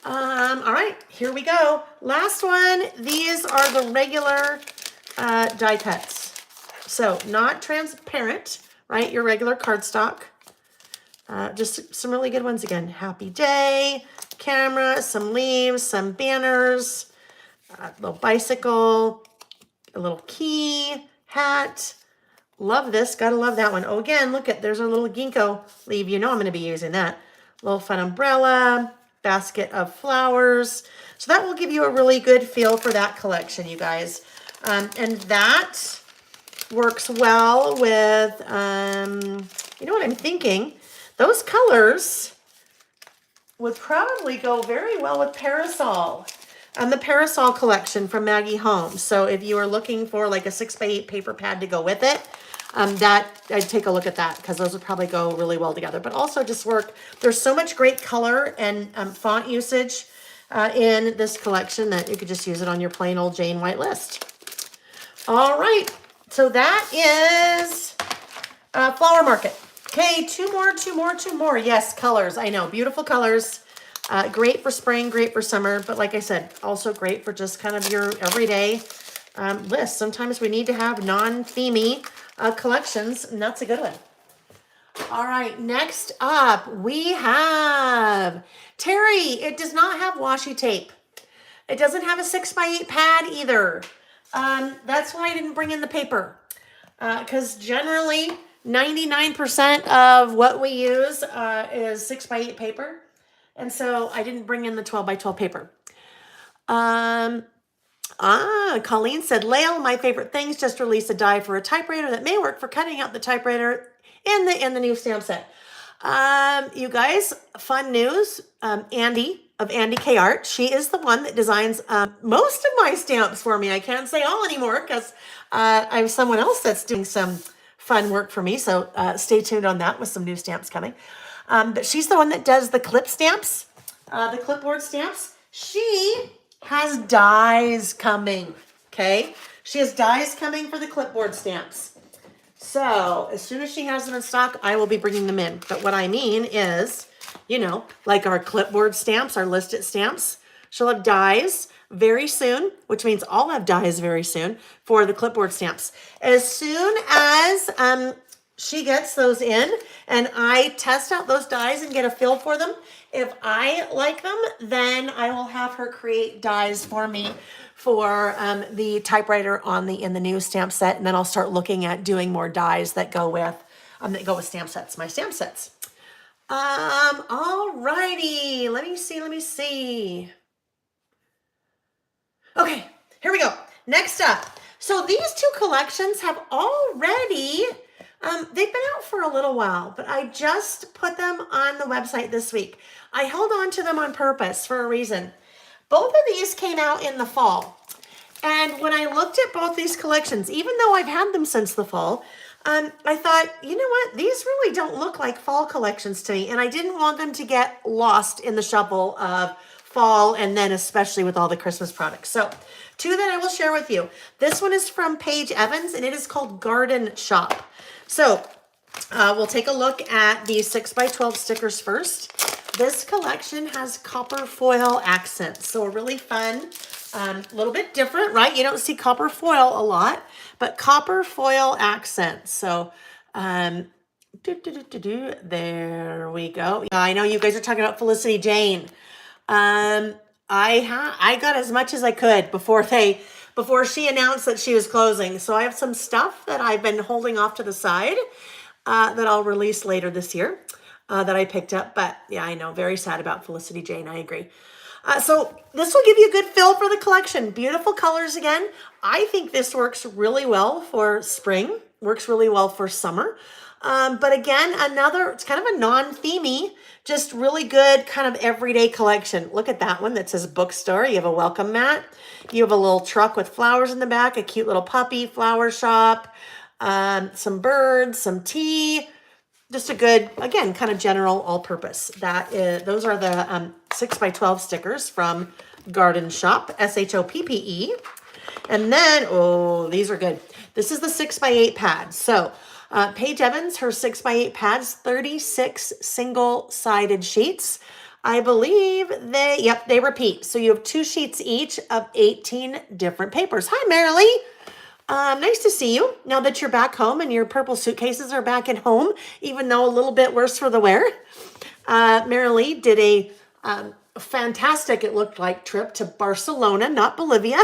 All right, here we go. Last one. These are the regular die cuts. So not transparent, right? Your regular cardstock. Just some really good ones again. Happy day, camera, some leaves, some banners, a little bicycle, a little key, hat. Love this. Gotta love that one. Oh, again, look at, there's a little ginkgo leaf. You know I'm going to be using that. Little fun umbrella, basket of flowers. So that will give you a really good feel for that collection, you guys. And that works well with, you know what I'm thinking? Those colors would probably go very well with Parasol. The Parasol collection from Maggie Holmes. So if you are looking for like a 6x8 paper pad to go with it, that I'd take a look at that because those would probably go really well together. But also just work. There's so much great color and font usage in this collection that you could just use it on your plain old Jane White list. All right, so that is Flower Market. Okay, two more. Yes, colors. I know, beautiful colors. Great for spring, great for summer, but like I said, also great for just kind of your everyday list. Sometimes we need to have non-themey collections, and that's a good one. All right, next up we have Terry. It does not have washi tape. It doesn't have a 6x8 pad either. That's why I didn't bring in the paper, because generally 99% of what we use is 6x8 paper. And so I didn't bring in the 12x12 paper. Colleen said, Lael, my favorite things, just released a die for a typewriter that may work for cutting out the typewriter in the new stamp set. You guys, fun news. Andy of Andy K Art, she is the one that designs most of my stamps for me. I can't say all anymore because I have someone else that's doing some fun work for me. So stay tuned on that with some new stamps coming. But she's the one that does the clip stamps, the clipboard stamps. She has dies coming, okay? She has dies coming for the clipboard stamps. So as soon as she has them in stock, I will be bringing them in. But what I mean is, you know, like our clipboard stamps, our listed stamps, she'll have dies very soon, which means I'll have dies very soon for the clipboard stamps. As soon as she gets those in and I test out those dies and get a feel for them. If I like them, then I will have her create dies for me for the typewriter in the new stamp set. And then I'll start looking at doing more dies that go with stamp sets, my stamp sets. All righty, let me see. Okay, here we go. Next up. So these two collections have already they've been out for a little while, but I just put them on the website this week. I held on to them on purpose for a reason. Both of these came out in the fall. And when I looked at both these collections, even though I've had them since the fall, I thought, you know what? These really don't look like fall collections to me. And I didn't want them to get lost in the shuffle of fall, and then especially with all the Christmas products. So 2 that I will share with you. This one is from Paige Evans, and it is called Garden Shop. So we'll take a look at the 6x12 stickers first. This collection has copper foil accents, so really fun, a little bit different, right? You don't see copper foil a lot, but copper foil accents. So there we go. I know you guys are talking about Felicity Jane. I got as much as I could before she announced that she was closing. So I have some stuff that I've been holding off to the side that I'll release later this year that I picked up. But yeah, I know, very sad about Felicity Jane. I agree. So this will give you a good feel for the collection. Beautiful colors again. I think this works really well for spring, works really well for summer. But again, it's kind of a non-themey, just really good kind of everyday collection. Look at that one that says bookstore. You have a welcome mat. You have a little truck with flowers in the back, a cute little puppy, flower shop, some birds, some tea. Just a good, again, kind of general all-purpose. Those are the 6x12 stickers from Garden Shop, SHOPPE. And then, oh, these are good. This is the 6x8 pad. So Paige Evans, her 6x8 pads, 36 single-sided sheets. I believe they repeat. So you have 2 sheets each of 18 different papers. Hi, Marilee. Nice to see you. Now that you're back home and your purple suitcases are back at home, even though a little bit worse for the wear. Marilee did a fantastic, it looked like, trip to Barcelona, not Bolivia,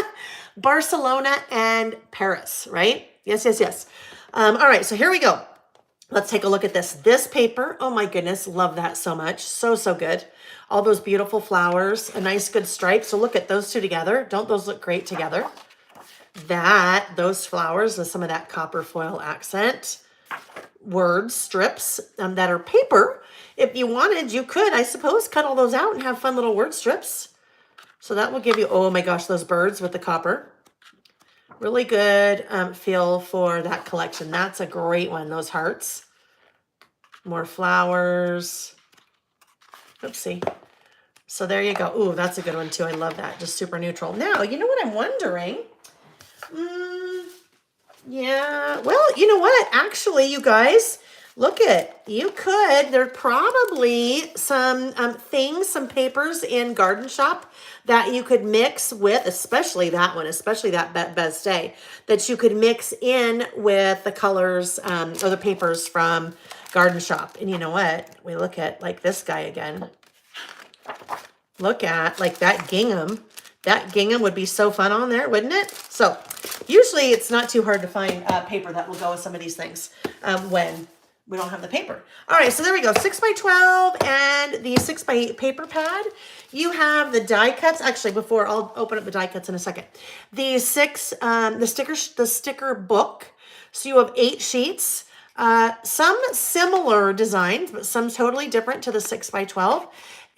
Barcelona and Paris, right? Yes, yes, yes. All right, so here we go. Let's take a look at this. This paper, oh my goodness, love that so much. So, so good. All those beautiful flowers, a nice good stripe. So look at those two together. Don't those look great together? Those flowers with some of that copper foil accent. Word strips that are paper. If you wanted, you could, I suppose, cut all those out and have fun little word strips. So that will give you, oh my gosh, those birds with the copper. Really good feel for that collection. That's a great one, those hearts. More flowers. Oopsie. So there you go. Ooh, that's a good one too. I love that. Just super neutral. Now, you know what I'm wondering? Yeah, well, you know what? Actually, you guys, there's probably some some papers in Garden Shop that you could mix with, especially that one, especially that Bez Day, that you could mix in with the colors or the papers from Garden Shop. And you know what? We look at like this guy again. Look at like that gingham. That gingham would be so fun on there, wouldn't it? So usually it's not too hard to find paper that will go with some of these things when we don't have the paper. All right, so there we go. 6x12 and the 6x8 paper pad. You have the die cuts. Actually, before I'll open up the die cuts in a second. The sticker book. So you have 8 sheets. Some similar designs, but some totally different to the 6x12.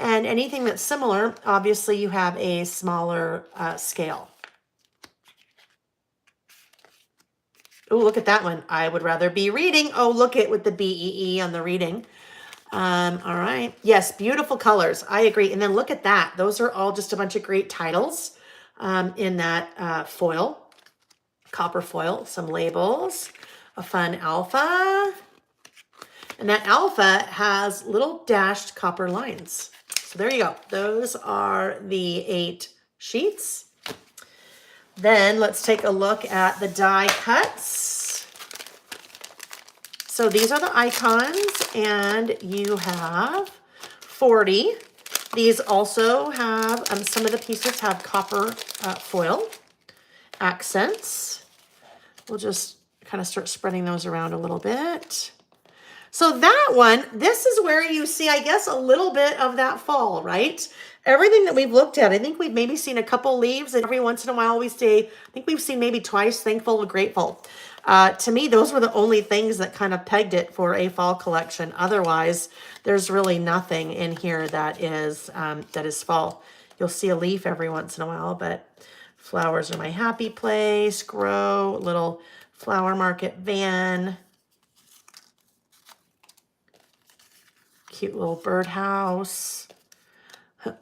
And anything that's similar, obviously you have a smaller scale. Oh, look at that one. I would rather be reading. Oh, look at with the BEE on the reading. All right. Yes, beautiful colors. I agree. And then look at that. Those are all just a bunch of great titles in that foil, copper foil, some labels, a fun alpha. And that alpha has little dashed copper lines. So there you go. Those are the 8 sheets. Then let's take a look at the die cuts. So these are the icons, and you have 40. These also have, some of the pieces have copper foil accents. We'll just kind of start spreading those around a little bit. So that one, this is where you see, I guess, a little bit of that fall, right? Everything that we've looked at, I think we've maybe seen a couple leaves, and every once in a while we say, I think we've seen maybe twice thankful and grateful. To me, those were the only things that kind of pegged it for a fall collection. Otherwise, there's really nothing in here that is fall. You'll see a leaf every once in a while, but Flowers are my happy place. Grow, little flower market van. Cute little birdhouse.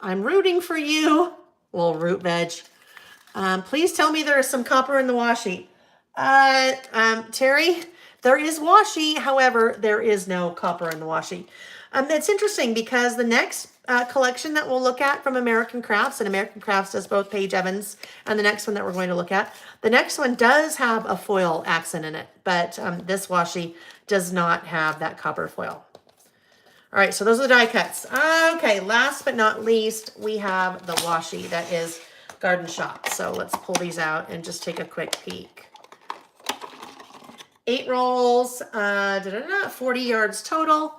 I'm rooting for you. Little root veg. Please tell me there is some copper in the washi. Terry, there is washi. However, there is no copper in the washi. That's interesting because the next collection that we'll look at from American Crafts, and American Crafts does both Paige Evans, and the next one that we're going to look at, the next one does have a foil accent in it, but this washi does not have that copper foil. All right, so those are the die cuts. Okay, last but not least, we have the washi that is Garden Shop. So let's pull these out and just take a quick peek. 8 rolls, 40 yards total.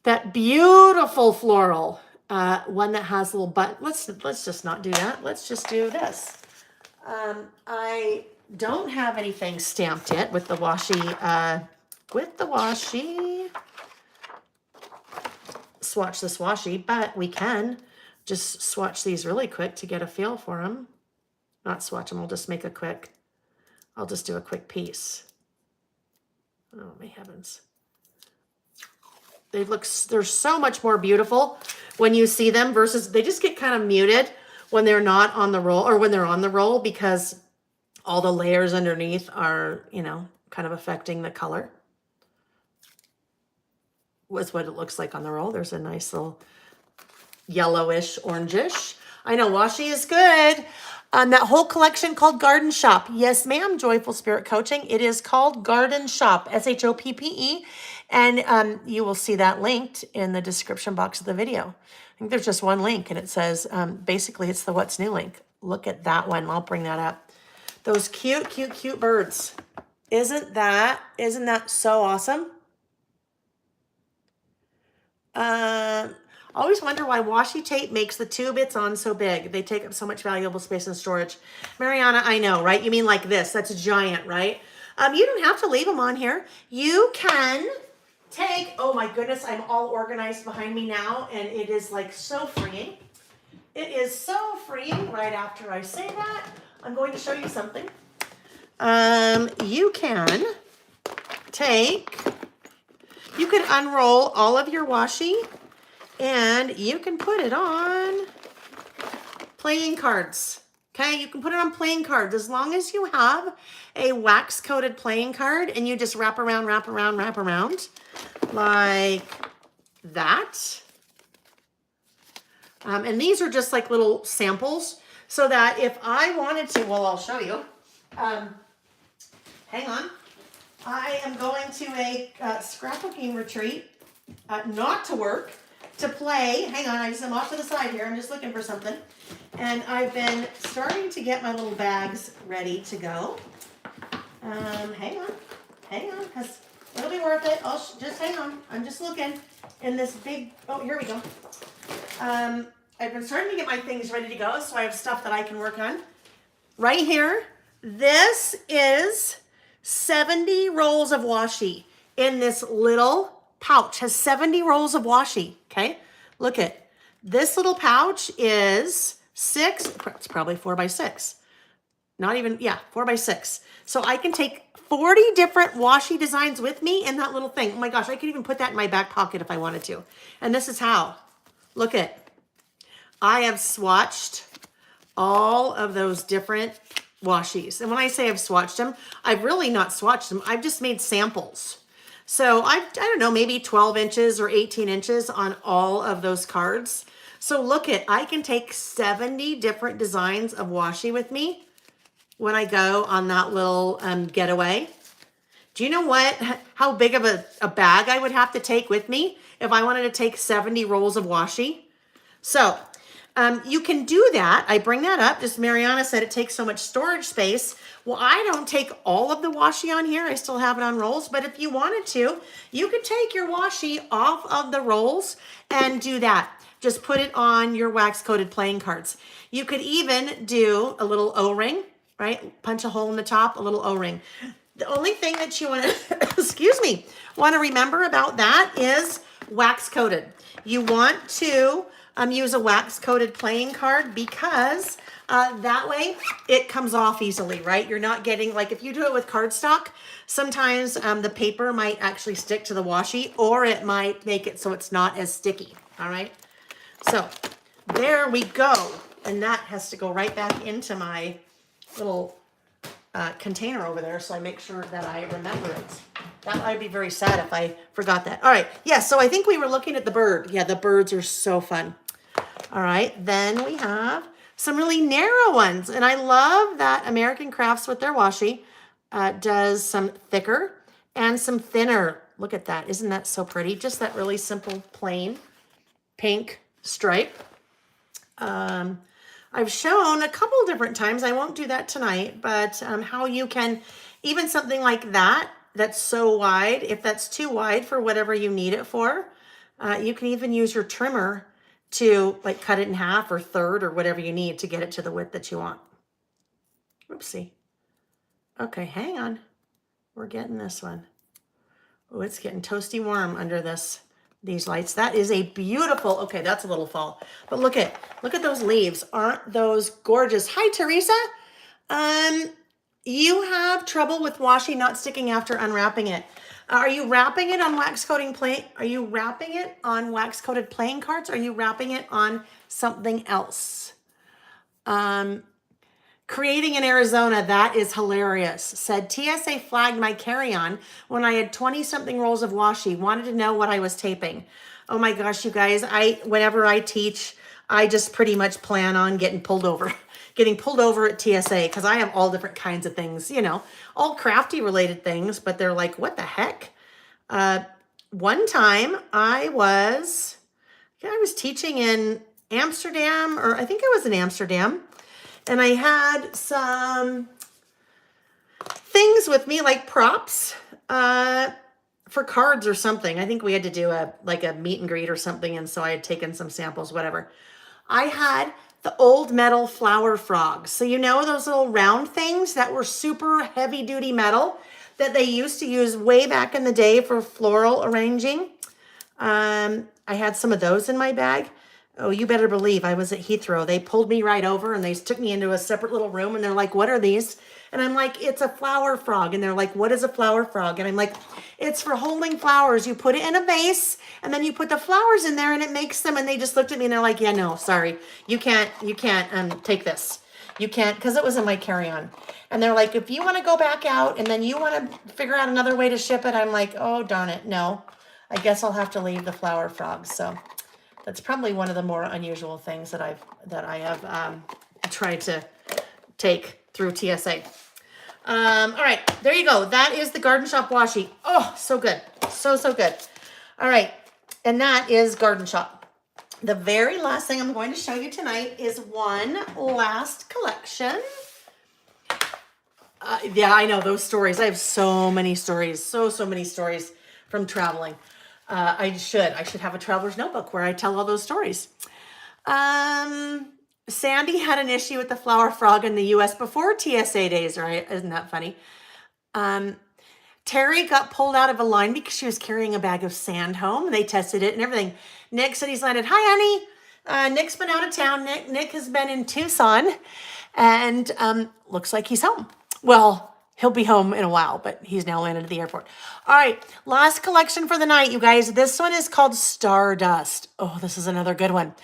That beautiful floral one that has a little button. Let's just not do that. Let's just do this. I don't have anything stamped yet with the washi. Swatch this washi, but we can just swatch these really quick to get a feel for them. Not swatch them, I'll just do a quick piece. Oh my heavens. They're so much more beautiful when you see them versus they just get kind of muted when they're not on the roll or when they're on the roll because all the layers underneath are, kind of affecting the color. Was what it looks like on the roll. There's a nice little yellowish, orangish. I know washi is good. That whole collection called Garden Shop. Yes, ma'am. Joyful Spirit Coaching. It is called Garden Shop, SHOPPE. And you will see that linked in the description box of the video. I think there's just one link and it says, basically it's the What's New link. Look at that one. I'll bring that up. Those cute, cute, cute birds. Isn't that so awesome? Always wonder why washi tape makes the tube it's on so big. They take up so much valuable space and storage. Mariana, I know, right? You mean like this. That's a giant, right? You don't have to leave them on here. You can take, oh my goodness, I'm all organized behind me now, and it is like so freeing. It is so freeing right after I say that. I'm going to show you something. You can unroll all of your washi and you can put it on playing cards. Okay, you can put it on playing cards as long as you have a wax coated playing card and you just wrap around like that. And these are just like little samples so that if I wanted to, well, I'll show you. Hang on. I am going to a scrapbooking retreat, not to work, to play. Hang on, I'm off to the side here. I'm just looking for something. And I've been starting to get my little bags ready to go. Hang on, because it'll be worth it. Just hang on. I'm just looking in this big, oh, here we go. I've been starting to get my things ready to go, so I have stuff that I can work on. Right here, this is 70 rolls of washi in this little pouch. Has 70 rolls of washi, okay? Look at this little pouch is 6, it's probably 4 by 6. Not even, yeah, 4 by 6. So I can take 40 different washi designs with me in that little thing. Oh my gosh, I could even put that in my back pocket if I wanted to. And this is how. Look at, I have swatched all of those different washis. And when I say I've swatched them, I've really not swatched them. I've just made samples. So I don't know, maybe 12 inches or 18 inches on all of those cards. So look at, I can take 70 different designs of washi with me when I go on that little getaway. Do you know how big of a bag I would have to take with me if I wanted to take 70 rolls of washi? So you can do that. I bring that up. Just Mariana said it takes so much storage space. Well, I don't take all of the washi on here. I still have it on rolls. But if you wanted to, you could take your washi off of the rolls and do that. Just put it on your wax-coated playing cards. You could even do a little O-ring, right? Punch a hole in the top, a little O-ring. The only thing that you want to, excuse me, want to remember about that is wax-coated. You want to use a wax coated playing card because that way it comes off easily, right? You're not getting, like if you do it with cardstock, sometimes the paper might actually stick to the washi, or it might make it so it's not as sticky, all right? So there we go. And that has to go right back into my little container over there, so I make sure that I remember it. That I'd be very sad if I forgot that. All right, yeah, so I think we were looking at the bird. Yeah, the birds are so fun. All right, then we have some really narrow ones, and I love that American Crafts with their washi does some thicker and some thinner. Look at that, isn't that so pretty? Just that really simple, plain pink stripe. I've shown a couple different times, I won't do that tonight, but how you can, even something like that, that's so wide, if that's too wide for whatever you need it for, you can even use your trimmer to like cut it in half or third or whatever you need to get it to the width that you want. Oopsie. Okay, hang on. We're getting this one. Oh, it's getting toasty warm under these lights. That is a beautiful, okay, that's a little fall. But look at those leaves. Aren't those gorgeous? Hi, Teresa. You have trouble with washi not sticking after unwrapping it. Are you wrapping it on wax coating plate? Are you wrapping it on wax coated playing cards? Are you wrapping it on something else? Creating in Arizona, that is hilarious. Said TSA flagged my carry-on when I had 20 something rolls of washi. Wanted to know what I was taping. Oh my gosh, you guys, whenever I teach, I just pretty much plan on getting pulled over at TSA, because I have all different kinds of things, you know, all crafty related things, but they're like, what the heck? One time I was teaching in Amsterdam, or I think I was in Amsterdam, and I had some things with me, like props for cards or something. I think we had to do a meet and greet or something, and so I had taken some samples, whatever. I had the old metal flower frogs. So you know those little round things that were super heavy duty metal that they used to use way back in the day for floral arranging? I had some of those in my bag. Oh, you better believe I was at Heathrow. They pulled me right over and they took me into a separate little room and they're like, what are these? And I'm like, it's a flower frog. And they're like, what is a flower frog? And I'm like, it's for holding flowers. You put it in a vase and then you put the flowers in there and it makes them. And they just looked at me and they're like, yeah, no, sorry. You can't take this. You can't, because it was in my carry-on. And they're like, if you want to go back out and then you want to figure out another way to ship it, I'm like, oh, darn it. No, I guess I'll have to leave the flower frogs. So that's probably one of the more unusual things that I have tried to take through TSA. All right, there you go. That is the Garden Shop washi. Oh, so good. So good. All right, and that is Garden Shop. The very last thing I'm going to show you tonight is one last collection. Yeah, I know those stories. I have so many stories, so many stories from traveling. I should have a traveler's notebook where I tell all those stories. Sandy had an issue with the flower frog in the US before TSA days, right? Isn't that funny? Terry got pulled out of a line because she was carrying a bag of sand home. They tested it and everything. Nick said he's landed. Hi, honey. Nick's been out of town. Nick has been in Tucson and looks like he's home. Well, he'll be home in a while, but he's now landed at the airport. All right, last collection for the night, you guys. This one is called Stardust. Oh, this is another good one.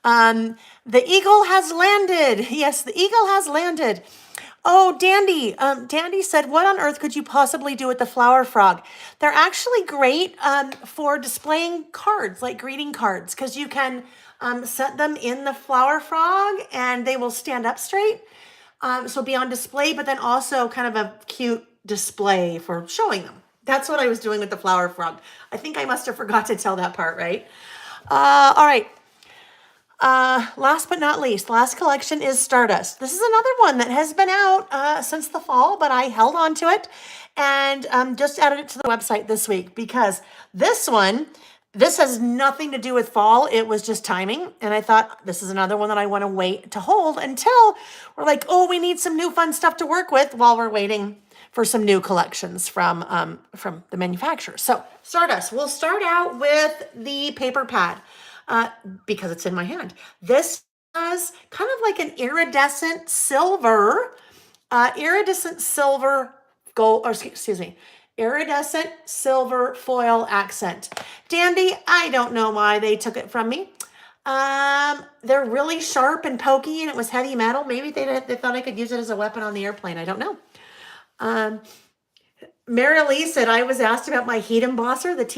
The eagle has landed. Yes, the eagle has landed. Oh, Dandy. Dandy said, what on earth could you possibly do with the flower frog? They're actually great for displaying cards, like greeting cards, because you can set them in the flower frog and they will stand up straight. So be on display, but then also kind of a cute display for showing them. That's what I was doing with the flower frog. I think I must have forgot to tell that part, right? All right. Last but not least, last collection is Stardust. This is another one that has been out since the fall, but I held on to it and just added it to the website this week because this has nothing to do with fall. It was just timing. And I thought this is another one that I want to wait to hold until we're like, oh, we need some new fun stuff to work with while we're waiting for some new collections from the manufacturer. So Stardust, we'll start out with the paper pad. because it's in my hand. This is kind of like an iridescent silver gold, or excuse me, iridescent silver foil accent. Dandy, I don't know why they took it from me. They're really sharp and pokey, and it was heavy metal. Maybe they thought I could use it as a weapon on the airplane. I don't know. Mary Lee said, I was asked about my heat embosser. The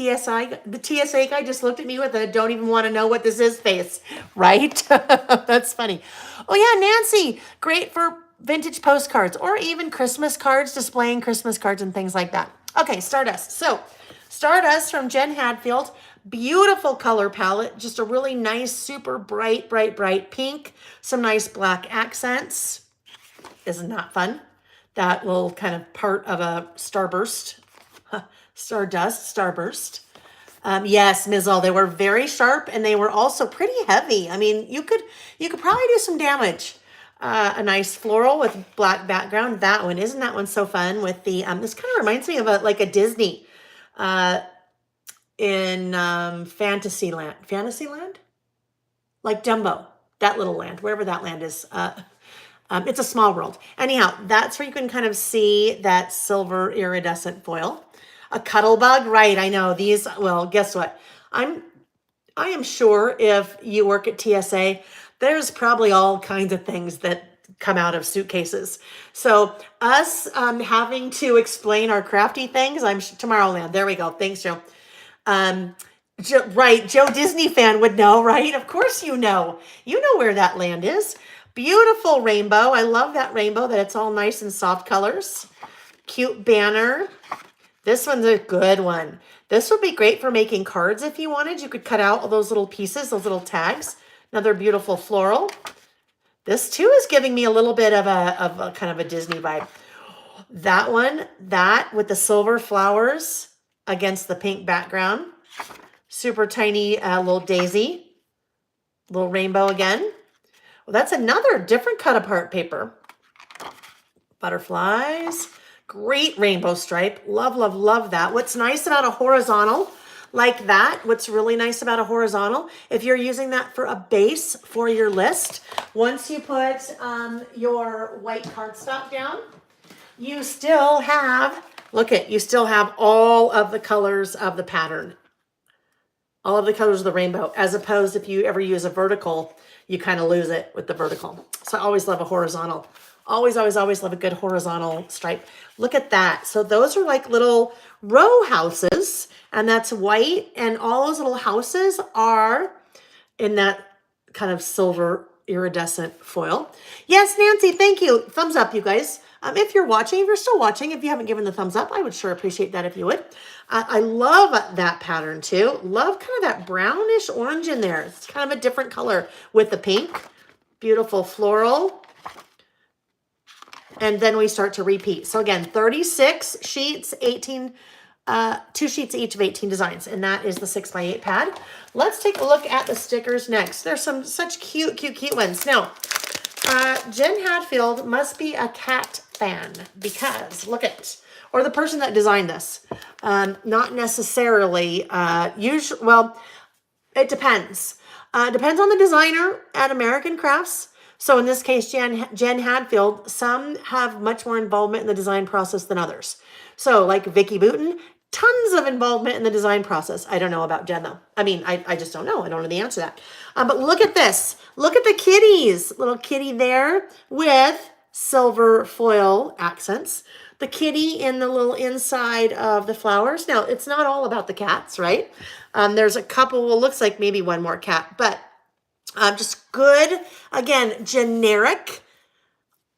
TSA guy just looked at me with a don't even want to know what this is face, right? That's funny. Oh yeah, Nancy, great for vintage postcards or even Christmas cards, displaying Christmas cards and things like that. Okay, Stardust. So Stardust from Jen Hadfield, beautiful color palette, just a really nice, super bright pink, some nice black accents. Isn't that fun? That little kind of part of a starburst, starburst. Yes, Ms. All, they were very sharp and they were also pretty heavy. I mean, you could probably do some damage. A nice floral with black background. That one, isn't that one so fun? With the this kind of reminds me of like a Disney in Fantasyland, like Dumbo, that little land, wherever that land is. It's a small world. Anyhow, that's where you can kind of see that silver iridescent foil. A cuddle bug, right? I know these. Well, guess what? I am sure if you work at TSA, there's probably all kinds of things that come out of suitcases. So us having to explain our crafty things, Tomorrowland. There we go. Thanks, Joe. Right, Joe Disney fan would know, right? Of course you know. You know where that land is. Beautiful rainbow. I love that rainbow, that it's all nice and soft colors. Cute banner. This one's a good one. This would be great for making cards if you wanted. You could cut out all those little pieces, those little tags. Another beautiful floral. This too is giving me a little bit of a kind of a Disney vibe. That one, that with the silver flowers against the pink background. Super tiny little daisy. Little rainbow again. Well, that's another different cut apart paper. Butterflies. Great rainbow stripe. Love, love, love that. What's nice about a horizontal like that, what's really nice about a horizontal, if you're using that for a base for your list, once you put your white cardstock down, you still have, you still have all of the colors of the pattern. All of the colors of the rainbow, as opposed if you ever use a vertical, you kind of lose it with the vertical. So I always love a horizontal. Always, always, always love a good horizontal stripe. Look at that. So those are like little row houses, and that's white, and all those little houses are in that kind of silver iridescent foil. Yes, Nancy, thank you. Thumbs up, you guys. If you're watching, if you're still watching, if you haven't given the thumbs up, I would sure appreciate that if you would. I love that pattern too. Love kind of that brownish orange in there. It's kind of a different color with the pink. Beautiful floral. And then we start to repeat. So again, 36 sheets, 18, 2 sheets each of 18 designs. And that is the 6x8 pad. Let's take a look at the stickers next. There's some such cute, cute, cute ones. Now, Jen Hadfield must be a cat fan because look at, or the person that designed this. Not necessarily, well, it depends. Depends on the designer at American Crafts. So in this case, Jen Hadfield, some have much more involvement in the design process than others. So like Vicky Booten, tons of involvement in the design process. I don't know about Jen though. I mean, I just don't know. I don't know the answer to that. But look at this. Look at the kitties. Little kitty there with silver foil accents. The kitty in the little inside of the flowers. Now, it's not all about the cats, right? There's a couple, well, looks like maybe one more cat, but just good, again, generic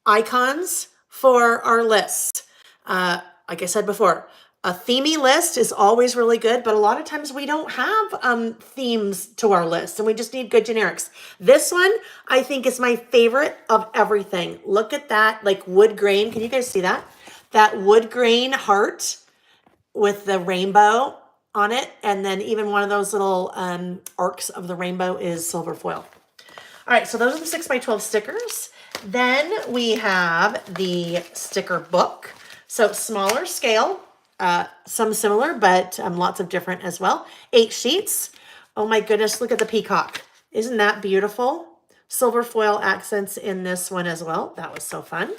icons for our list. Like I said before, a themey list is always really good, but a lot of times we don't have themes to our list and we just need good generics. This one, I think, is my favorite of everything. Look at that, like wood grain. Can you guys see that? That wood grain heart with the rainbow on it. And then even one of those little arcs of the rainbow is silver foil. All right, so those are the 6x12 stickers. Then we have the sticker book. So smaller scale, some similar, but lots of different as well. 8 sheets. Oh my goodness, look at the peacock. Isn't that beautiful? Silver foil accents in this one as well. That was so fun.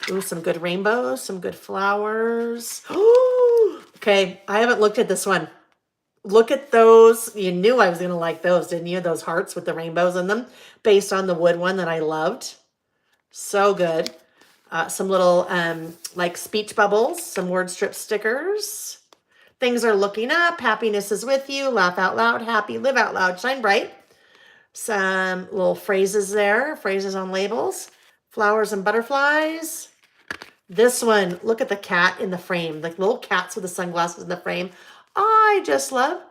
Ooh, some good rainbows, some good flowers. Okay, I haven't looked at this one. Look at those. You knew I was going to like those, didn't you? Those hearts with the rainbows in them, based on the wood one that I loved. So good. Some little like speech bubbles, some word strip stickers. Things are looking up. Happiness is with you. Laugh out loud. Happy. Live out loud. Shine bright. Some little phrases there. Phrases on labels. Flowers and butterflies. This one, look at the cat in the frame. Like little cats with the sunglasses in the frame. I just love.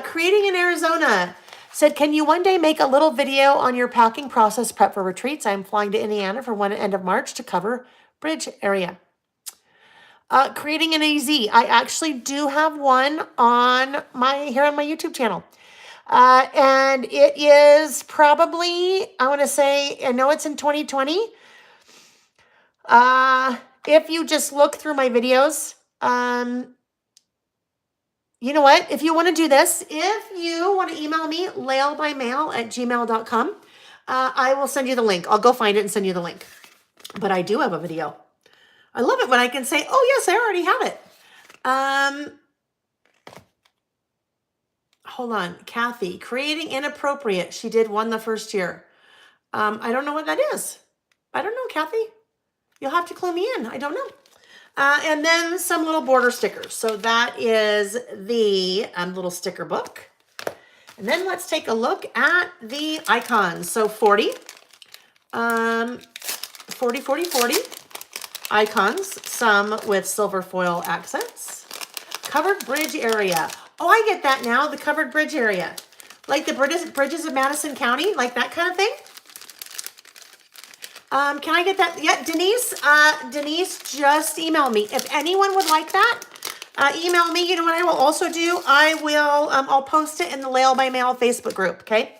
Creating in Arizona said, can you one day make a little video on your packing process prep for retreats? I'm flying to Indiana for one end of March to cover Bridge area. Creating an AZ. I actually do have one on here on my YouTube channel. And it is probably, I want to say, I know it's in 2020. If you just look through my videos, you know what? If you want to do this, if you want to email me, lailbymail@gmail.com, I will send you the link. I'll go find it and send you the link. But I do have a video. I love it when I can say, oh, yes, I already have it. Hold on. Kathy, creating inappropriate. She did one the first year. I don't know what that is. I don't know, Kathy. You'll have to clue me in. I don't know. And then some little border stickers. So that is the little sticker book. And then let's take a look at the icons. So 40, 40, 40, 40 icons, some with silver foil accents. Covered bridge area. Oh, I get that now, the covered bridge area. Like the bridges of Madison County, like that kind of thing. Can I get that? Yeah, Denise, just email me. If anyone would like that, email me. You know what I will also do? I'll post it in the Lail by Mail Facebook group, okay?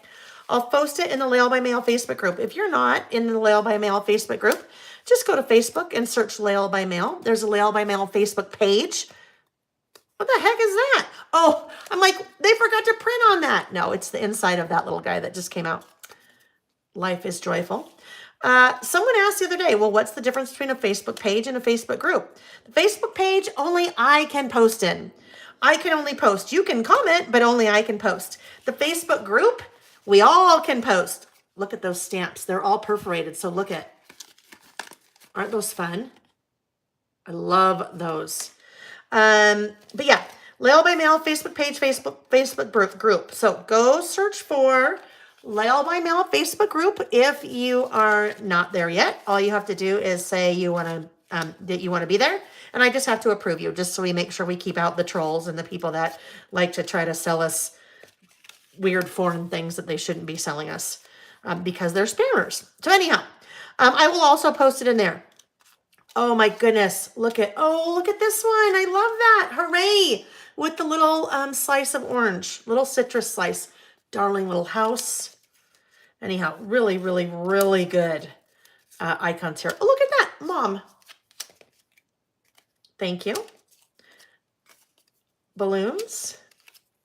I'll post it in the Lail by Mail Facebook group. If you're not in the Lail by Mail Facebook group, just go to Facebook and search Lail by Mail. There's a Lail by Mail Facebook page. What the heck is that? Oh, I'm like, they forgot to print on that. No, it's the inside of that little guy that just came out. Life is joyful. Someone asked the other day, well, what's the difference between a Facebook page and a Facebook group? The Facebook page, only I can post in. I can only post. You can comment, but only I can post. The Facebook group, we all can post. Look at those stamps. They're all perforated, so look at. Aren't those fun? I love those. But yeah, Lail by Mail Facebook page, Facebook group. So go search for Lail by Mail Facebook group. If you are not there yet, all you have to do is say you want to that you want to be there, and I just have to approve you, just so we make sure we keep out the trolls and the people that like to try to sell us weird foreign things that they shouldn't be selling us, because they're spammers. So anyhow, I will also post it in there. Oh my goodness, look at this one. I love that. Hooray. With the little slice of orange, little citrus slice. Darling little house. Anyhow, really, really, really good icons here. Oh, look at that, Mom. Thank you. Balloons.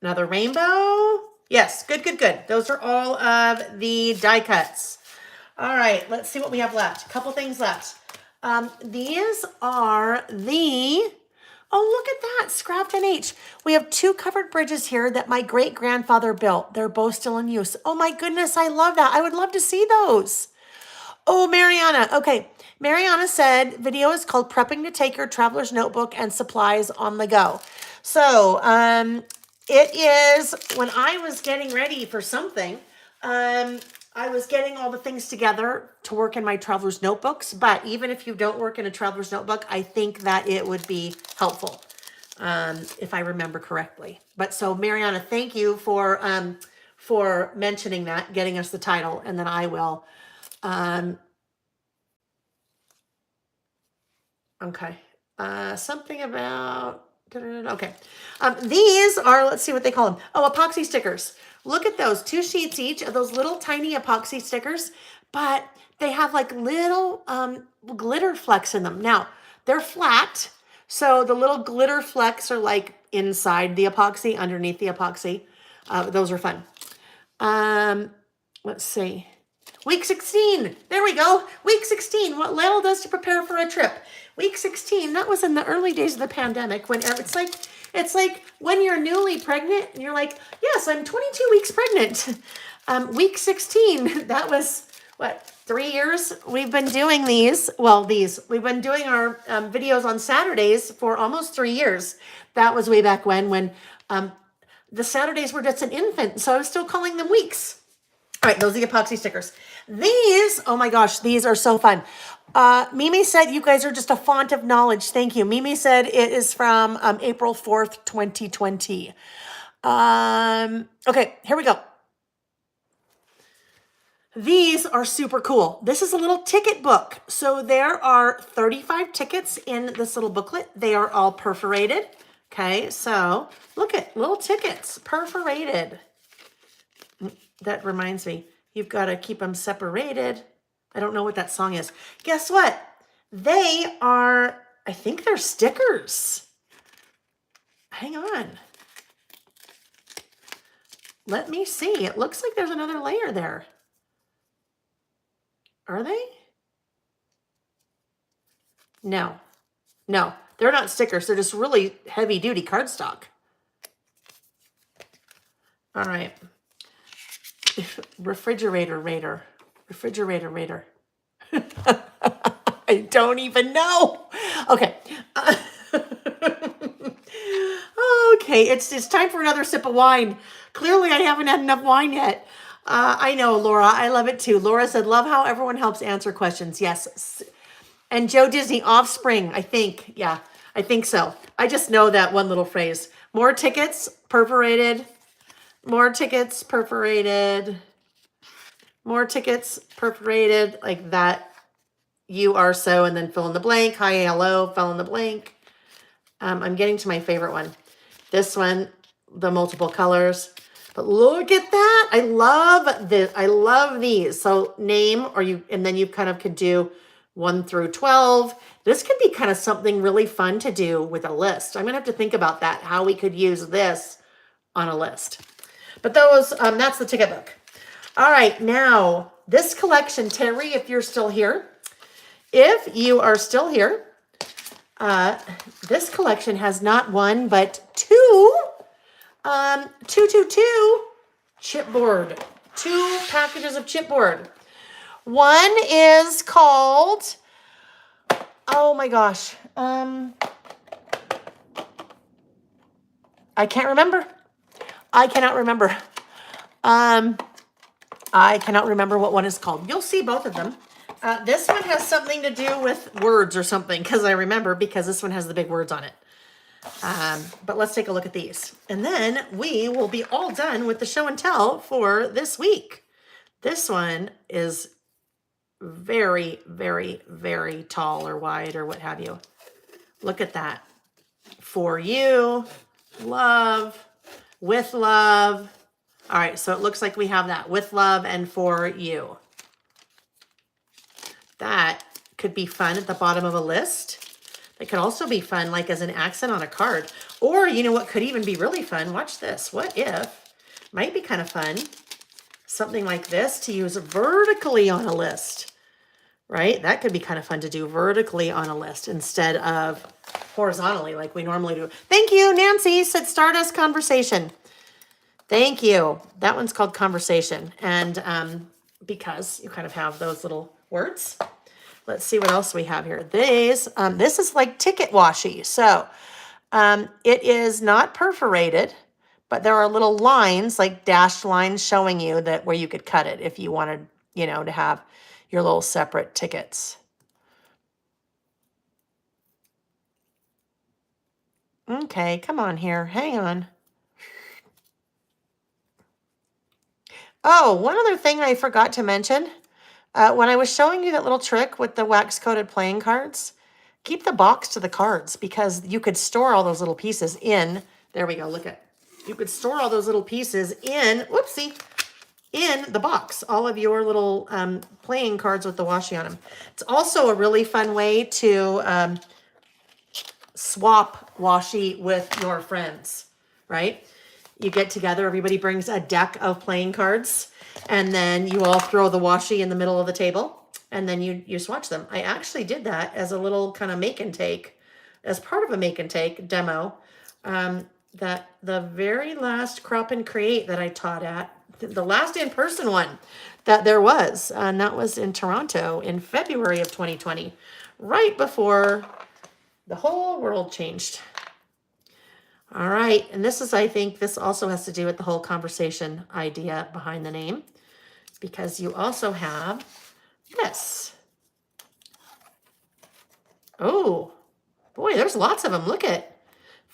Another rainbow. Yes, good, good, good. Those are all of the die cuts. All right, let's see what we have left. A couple things left. These are the, oh, look at that, Scrapped NH. We have 2 covered bridges here that my great-grandfather built. They're both still in use. Oh my goodness, I love that. I would love to see those. Oh, Mariana. Okay, Mariana said video is called Prepping to Take Your Traveler's Notebook and Supplies on the Go. So, it is, when I was getting ready for something, I was getting all the things together to work in my traveler's notebooks, but even if you don't work in a traveler's notebook, I think that it would be helpful, if I remember correctly. But so Mariana, thank you for mentioning that, getting us the title, and then I will, okay, something about, okay. These are, let's see what they call them. Oh, epoxy stickers. Look at those, 2 sheets each of those little tiny epoxy stickers, but they have like little glitter flecks in them. Now, they're flat, So the little glitter flecks are like inside the epoxy, underneath the epoxy. Those are fun. Let's see. Week 16. There we go. Week 16. What Lyle does to prepare for a trip. Week 16. That was in the early days of the pandemic when it's like when you're newly pregnant and you're like, yes, I'm 22 weeks pregnant. Week 16. That was what, 3 years we've been doing these. Well, we've been doing our videos on Saturdays for almost 3 years. That was way back when the Saturdays were just an infant. So I was still calling them weeks. All right, those are the epoxy stickers. These, oh my gosh, these are so fun. Mimi said you guys are just a font of knowledge. Thank you. Mimi said it is from April 4th, 2020. Okay, here we go. These are super cool. This is a little ticket book. So there are 35 tickets in this little booklet. They are all perforated. Okay, so look at little tickets, perforated. That reminds me, you've got to keep them separated. I don't know what that song is. Guess what? They are, I think they're stickers. Hang on. Let me see. It looks like there's another layer there. Are they? No, they're not stickers. They're just really heavy duty cardstock. All right. Refrigerator raider. I don't even know. Okay. Okay, it's time for another sip of wine. Clearly, I haven't had enough wine yet. I know, Laura. I love it too. Laura said, love how everyone helps answer questions. Yes. And Joe Disney, Offspring, I think. Yeah, I think so. I just know that one little phrase. More tickets, perforated. More tickets, perforated. More tickets, perforated. Like that. You are so, and then fill in the blank. Hi, hello, fill in the blank. I'm getting to my favorite one. This one, the multiple colors. But look at that. I love this. I love these. So name, and then you kind of could do 1 through 12. This could be kind of something really fun to do with a list. I'm going to have to think about that, how we could use this on a list. But that's the ticket book. All right, now this collection, Terry, if you're still here, if you are still here, this collection has not one, but two chipboard, 2 packages of chipboard. One is called, oh my gosh, I can't remember. I cannot remember. I cannot remember what one is called. You'll see both of them. This one has something to do with words or something, because I remember, because this one has the big words on it. But let's take a look at these. And then we will be all done with the show and tell for this week. This one is very, very, very tall or wide or what have you. Look at that. For you, love, with love. All right, so it looks like we have that with love and for you. That could be fun at the bottom of a list. It could also be fun like as an accent on a card. Or you know what could even be really fun? Watch this. What if, might be kind of fun, something like this to use vertically on a list, right? That could be kind of fun to do vertically on a list instead of horizontally like we normally do. Thank you, Nancy, said Stardust Conversation. Thank you. That one's called Conversation. And because you kind of have those little words. Let's see what else we have here. This is like ticket washi. So it is not perforated, but there are little lines, like dashed lines showing you that where you could cut it if you wanted, you know, to have your little separate tickets. Okay, come on here. Hang on. Oh, one other thing I forgot to mention. When I was showing you that little trick with the wax-coated playing cards, keep the box to the cards because you could store all those little pieces in, there we go, look at, you could store all those little pieces in, whoopsie, in the box, all of your little playing cards with the washi on them. It's also a really fun way to swap washi with your friends, right? You get together, everybody brings a deck of playing cards, and then you all throw the washi in the middle of the table, and then you swatch them. I actually did that as a little kind of make and take, as part of a make and take demo. That the very last Crop and Create that I taught at, the last in-person one that there was, and that was in Toronto in February of 2020, right before the whole world changed. All right, and this is, I think, this also has to do with the whole conversation idea behind the name, because you also have this. Oh, boy, there's lots of them. Look at.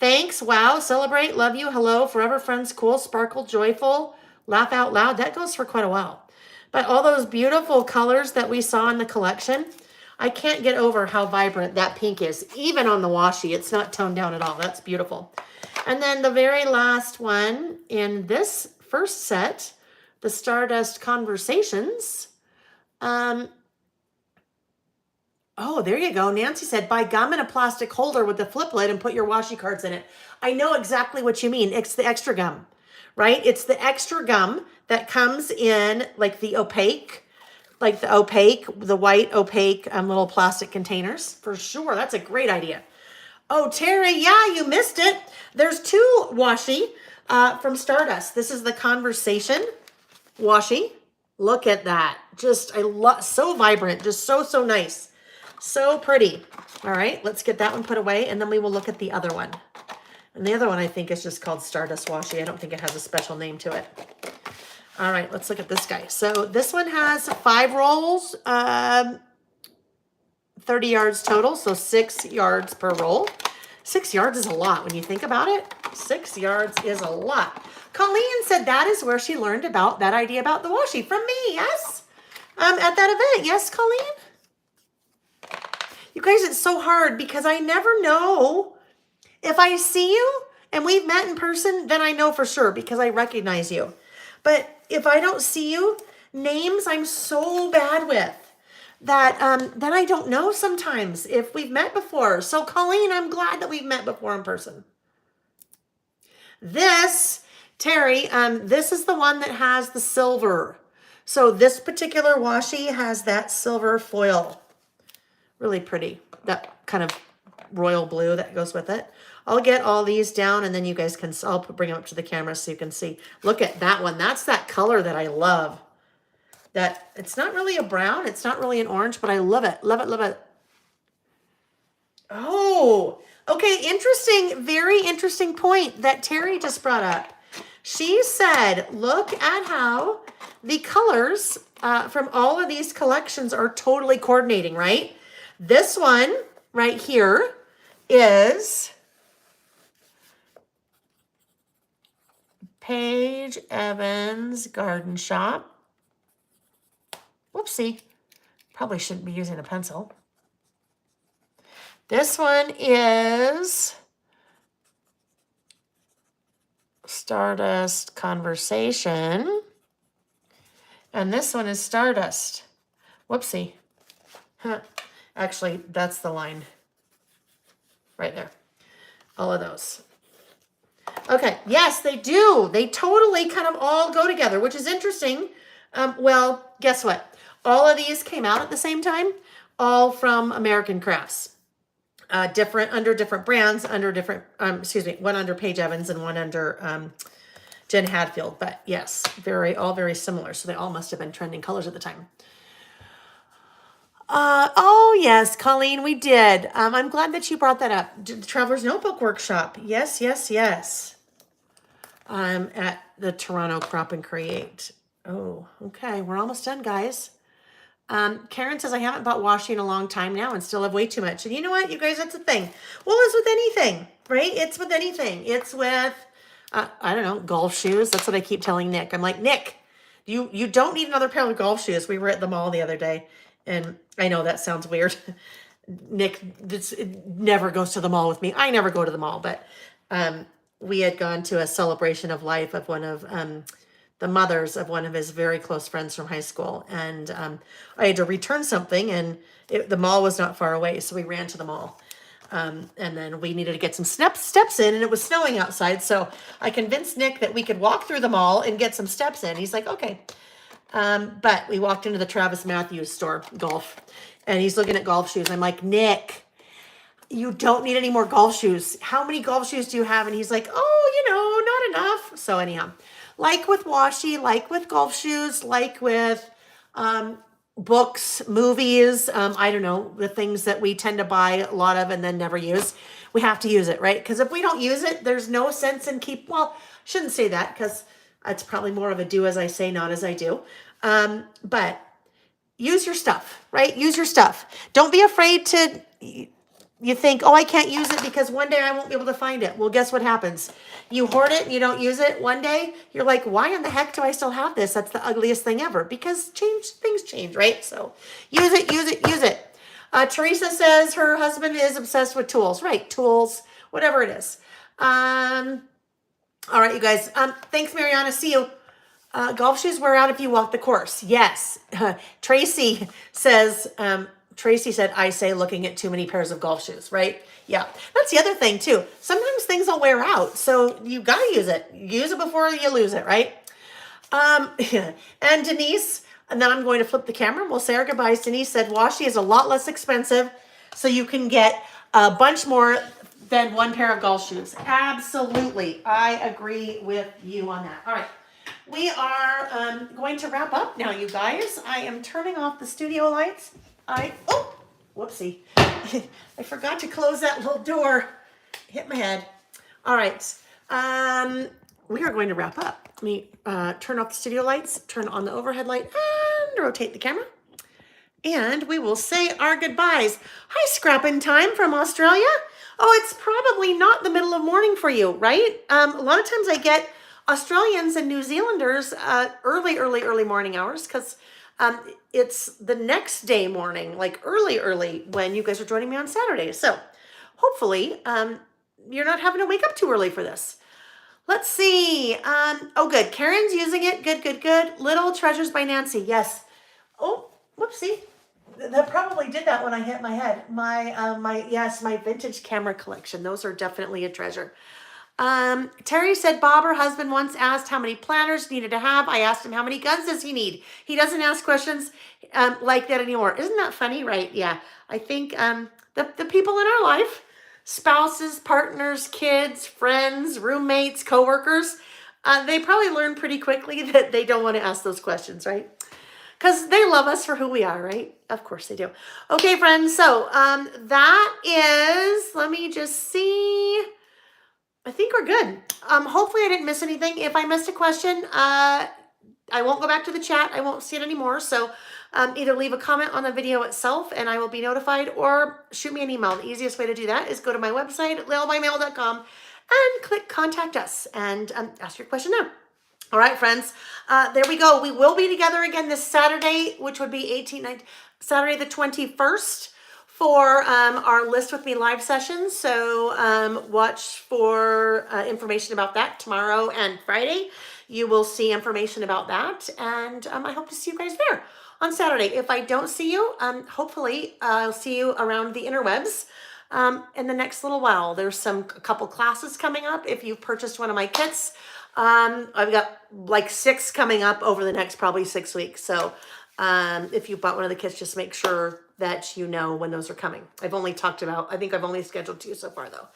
Thanks, wow, celebrate, love you, hello, forever friends, cool, sparkle, joyful, laugh out loud. That goes for quite a while. But all those beautiful colors that we saw in the collection, I can't get over how vibrant that pink is. Even on the washi, it's not toned down at all. That's beautiful. And then the very last one in this first set, the Stardust Conversations. Oh, there you go. Nancy said, buy gum in a plastic holder with a flip lid and put your washi cards in it. I know exactly what you mean. It's the extra gum, right? It's the extra gum that comes in like the opaque, the white opaque little plastic containers. For sure. That's a great idea. Oh, Terry, yeah, you missed it. There's two washi from Stardust. This is the Conversation washi. Look at that. Just, I love, so vibrant, just so nice. So pretty. All right, let's get that one put away, and then we will look at the other one. And the other one I think is just called Stardust Washi. I don't think it has a special name to it. All right, let's look at this guy. So this one has 5 rolls, 30 yards total, so 6 yards per roll. 6 yards is a lot when you think about it. 6 yards is a lot. Colleen said that is where she learned about that idea about the washi from me, yes? At that event, yes, Colleen? You guys, it's so hard because I never know. If I see you and we've met in person, then I know for sure because I recognize you. But if I don't see you, names I'm so bad with that then I don't know sometimes if we've met before. So Colleen, I'm glad that we've met before in person. This, Terry, this is the one that has the silver. So this particular washi has that silver foil. Really pretty. That kind of royal blue that goes with it. I'll get all these down and then you guys can, I'll bring them up to the camera so you can see. Look at that one. That's that color that I love. That it's not really a brown. It's not really an orange, but I love it. Love it, love it. Oh, okay. Interesting. Very interesting point that Terry just brought up. She said, look at how the colors from all of these collections are totally coordinating, right? This one right here is Paige Evans Garden Shop. Whoopsie. Probably shouldn't be using a pencil. This one is Stardust Conversation. And this one is Stardust. Whoopsie. Huh. Actually, that's the line right there. All of those. Okay, yes, they do. They totally kind of all go together, which is interesting. Well, guess what? All of these came out at the same time, all from American Crafts. Different, under different brands, under different, one under Paige Evans and one under Jen Hadfield. But yes, all very similar. So they all must have been trending colors at the time. Oh, yes, Colleen, we did. I'm glad that you brought that up. The Traveler's Notebook Workshop. Yes, yes, yes. At the Toronto Crop and Create. Oh, okay. We're almost done, guys. Karen says, I haven't bought washi in a long time now and still have way too much. And you know what, you guys, that's the thing. Well, it's with anything, right? It's with anything. It's with, I don't know, golf shoes. That's what I keep telling Nick. I'm like, Nick, you don't need another pair of golf shoes. We were at the mall the other day. And I know that sounds weird. Nick never goes to the mall with me. I never go to the mall, but we had gone to a celebration of life of one of the mothers of one of his very close friends from high school. And I had to return something, and the mall was not far away, so we ran to the mall. And then we needed to get some steps in, and it was snowing outside. So I convinced Nick that we could walk through the mall and get some steps in. He's like, okay. But we walked into the Travis Matthews store, golf, and he's looking at golf shoes. I'm like, Nick, you don't need any more golf shoes. How many golf shoes do you have? And he's like, oh, not enough. So anyhow, like with washi, like with golf shoes, like with books, movies, I don't know, the things that we tend to buy a lot of and then never use. We have to use it, right? Because if we don't use it, there's no sense in shouldn't say that, because it's probably more of a do as I say, not as I do. But use your stuff, right? Use your stuff. Don't be afraid to, you think, oh, I can't use it because one day I won't be able to find it. Well, guess what happens? You hoard it and you don't use it. One day you're like, why in the heck do I still have this? That's the ugliest thing ever, because things change, right? So use it, use it, use it. Teresa says her husband is obsessed with tools, right? Tools, whatever it is. All right, you guys. Thanks, Mariana. See you. Golf shoes wear out if you walk the course. Yes. Tracy says, I say looking at too many pairs of golf shoes, right? Yeah. That's the other thing too. Sometimes things will wear out. So you got to use it. Use it before you lose it, right? And Denise, and then I'm going to flip the camera and we'll say our goodbyes. Denise said washi is a lot less expensive, so you can get a bunch more than one pair of golf shoes. Absolutely. I agree with you on that. All right. We are going to wrap up now, you guys. I am turning off the studio lights. Whoopsie. I forgot to close that little door. Hit my head. All right. We are going to wrap up. Let me turn off the studio lights, turn on the overhead light, and rotate the camera. And we will say our goodbyes. Hi, Scrappin' Time from Australia. Oh, it's probably not the middle of morning for you, right? A lot of times I get Australians and New Zealanders early morning hours, because it's the next day morning, like early when you guys are joining me on Saturday. So hopefully you're not having to wake up too early for this. Let's see. Oh, good. Karen's using it. Good. Little Treasures by Nancy. Yes. Oh, whoopsie. That probably did that when I hit my head. My vintage camera collection. Those are definitely a treasure. Terry said Bob, her husband, once asked how many planners needed to have. I asked him how many guns does he need. He doesn't ask questions like that anymore. Isn't that funny? Right? Yeah. I think the people in our life, spouses, partners, kids, friends, roommates, coworkers, they probably learn pretty quickly that they don't want to ask those questions, right? Because they love us for who we are, right? Of course they do. Okay, friends. So that is, let me just see. I think we're good. Hopefully I didn't miss anything. If I missed a question, I won't go back to the chat. I won't see it anymore. So either leave a comment on the video itself and I will be notified, or shoot me an email. The easiest way to do that is go to my website, lailbymail.com, and click contact us and ask your question there. All right, friends, there we go. We will be together again this Saturday, which would be Saturday the 21st. For our List With Me live sessions. So watch for information about that tomorrow and Friday. You will see information about that. And I hope to see you guys there on Saturday. If I don't see you, hopefully I'll see you around the interwebs in the next little while. There's a couple classes coming up. If you've purchased one of my kits, I've got like 6 coming up over the next probably 6 weeks. So if you bought one of the kits, just make sure that you know when those are coming. I think I've only scheduled 2 so far though.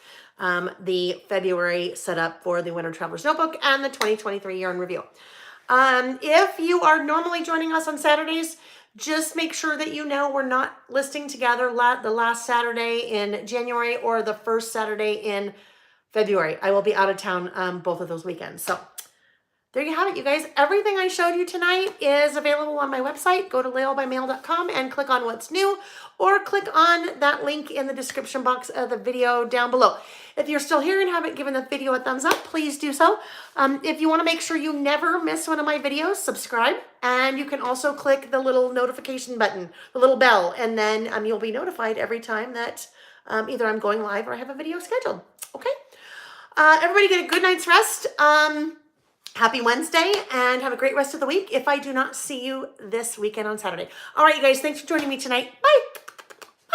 The February setup for the Winter Traveler's Notebook and the 2023 Year in Review. If you are normally joining us on Saturdays, just make sure that you know we're not listing together the last Saturday in January or the first Saturday in February. I will be out of town both of those weekends. So there you have it, you guys. Everything I showed you tonight is available on my website. Go to lailbymail.com and click on what's new, or click on that link in the description box of the video down below. If you're still here and haven't given the video a thumbs up, please do so. If you want to make sure you never miss one of my videos, subscribe. And you can also click the little notification button, the little bell, and then you'll be notified every time that either I'm going live or I have a video scheduled. Okay? Everybody get a good night's rest. Happy Wednesday and have a great rest of the week if I do not see you this weekend on Saturday. All right, you guys, thanks for joining me tonight. Bye.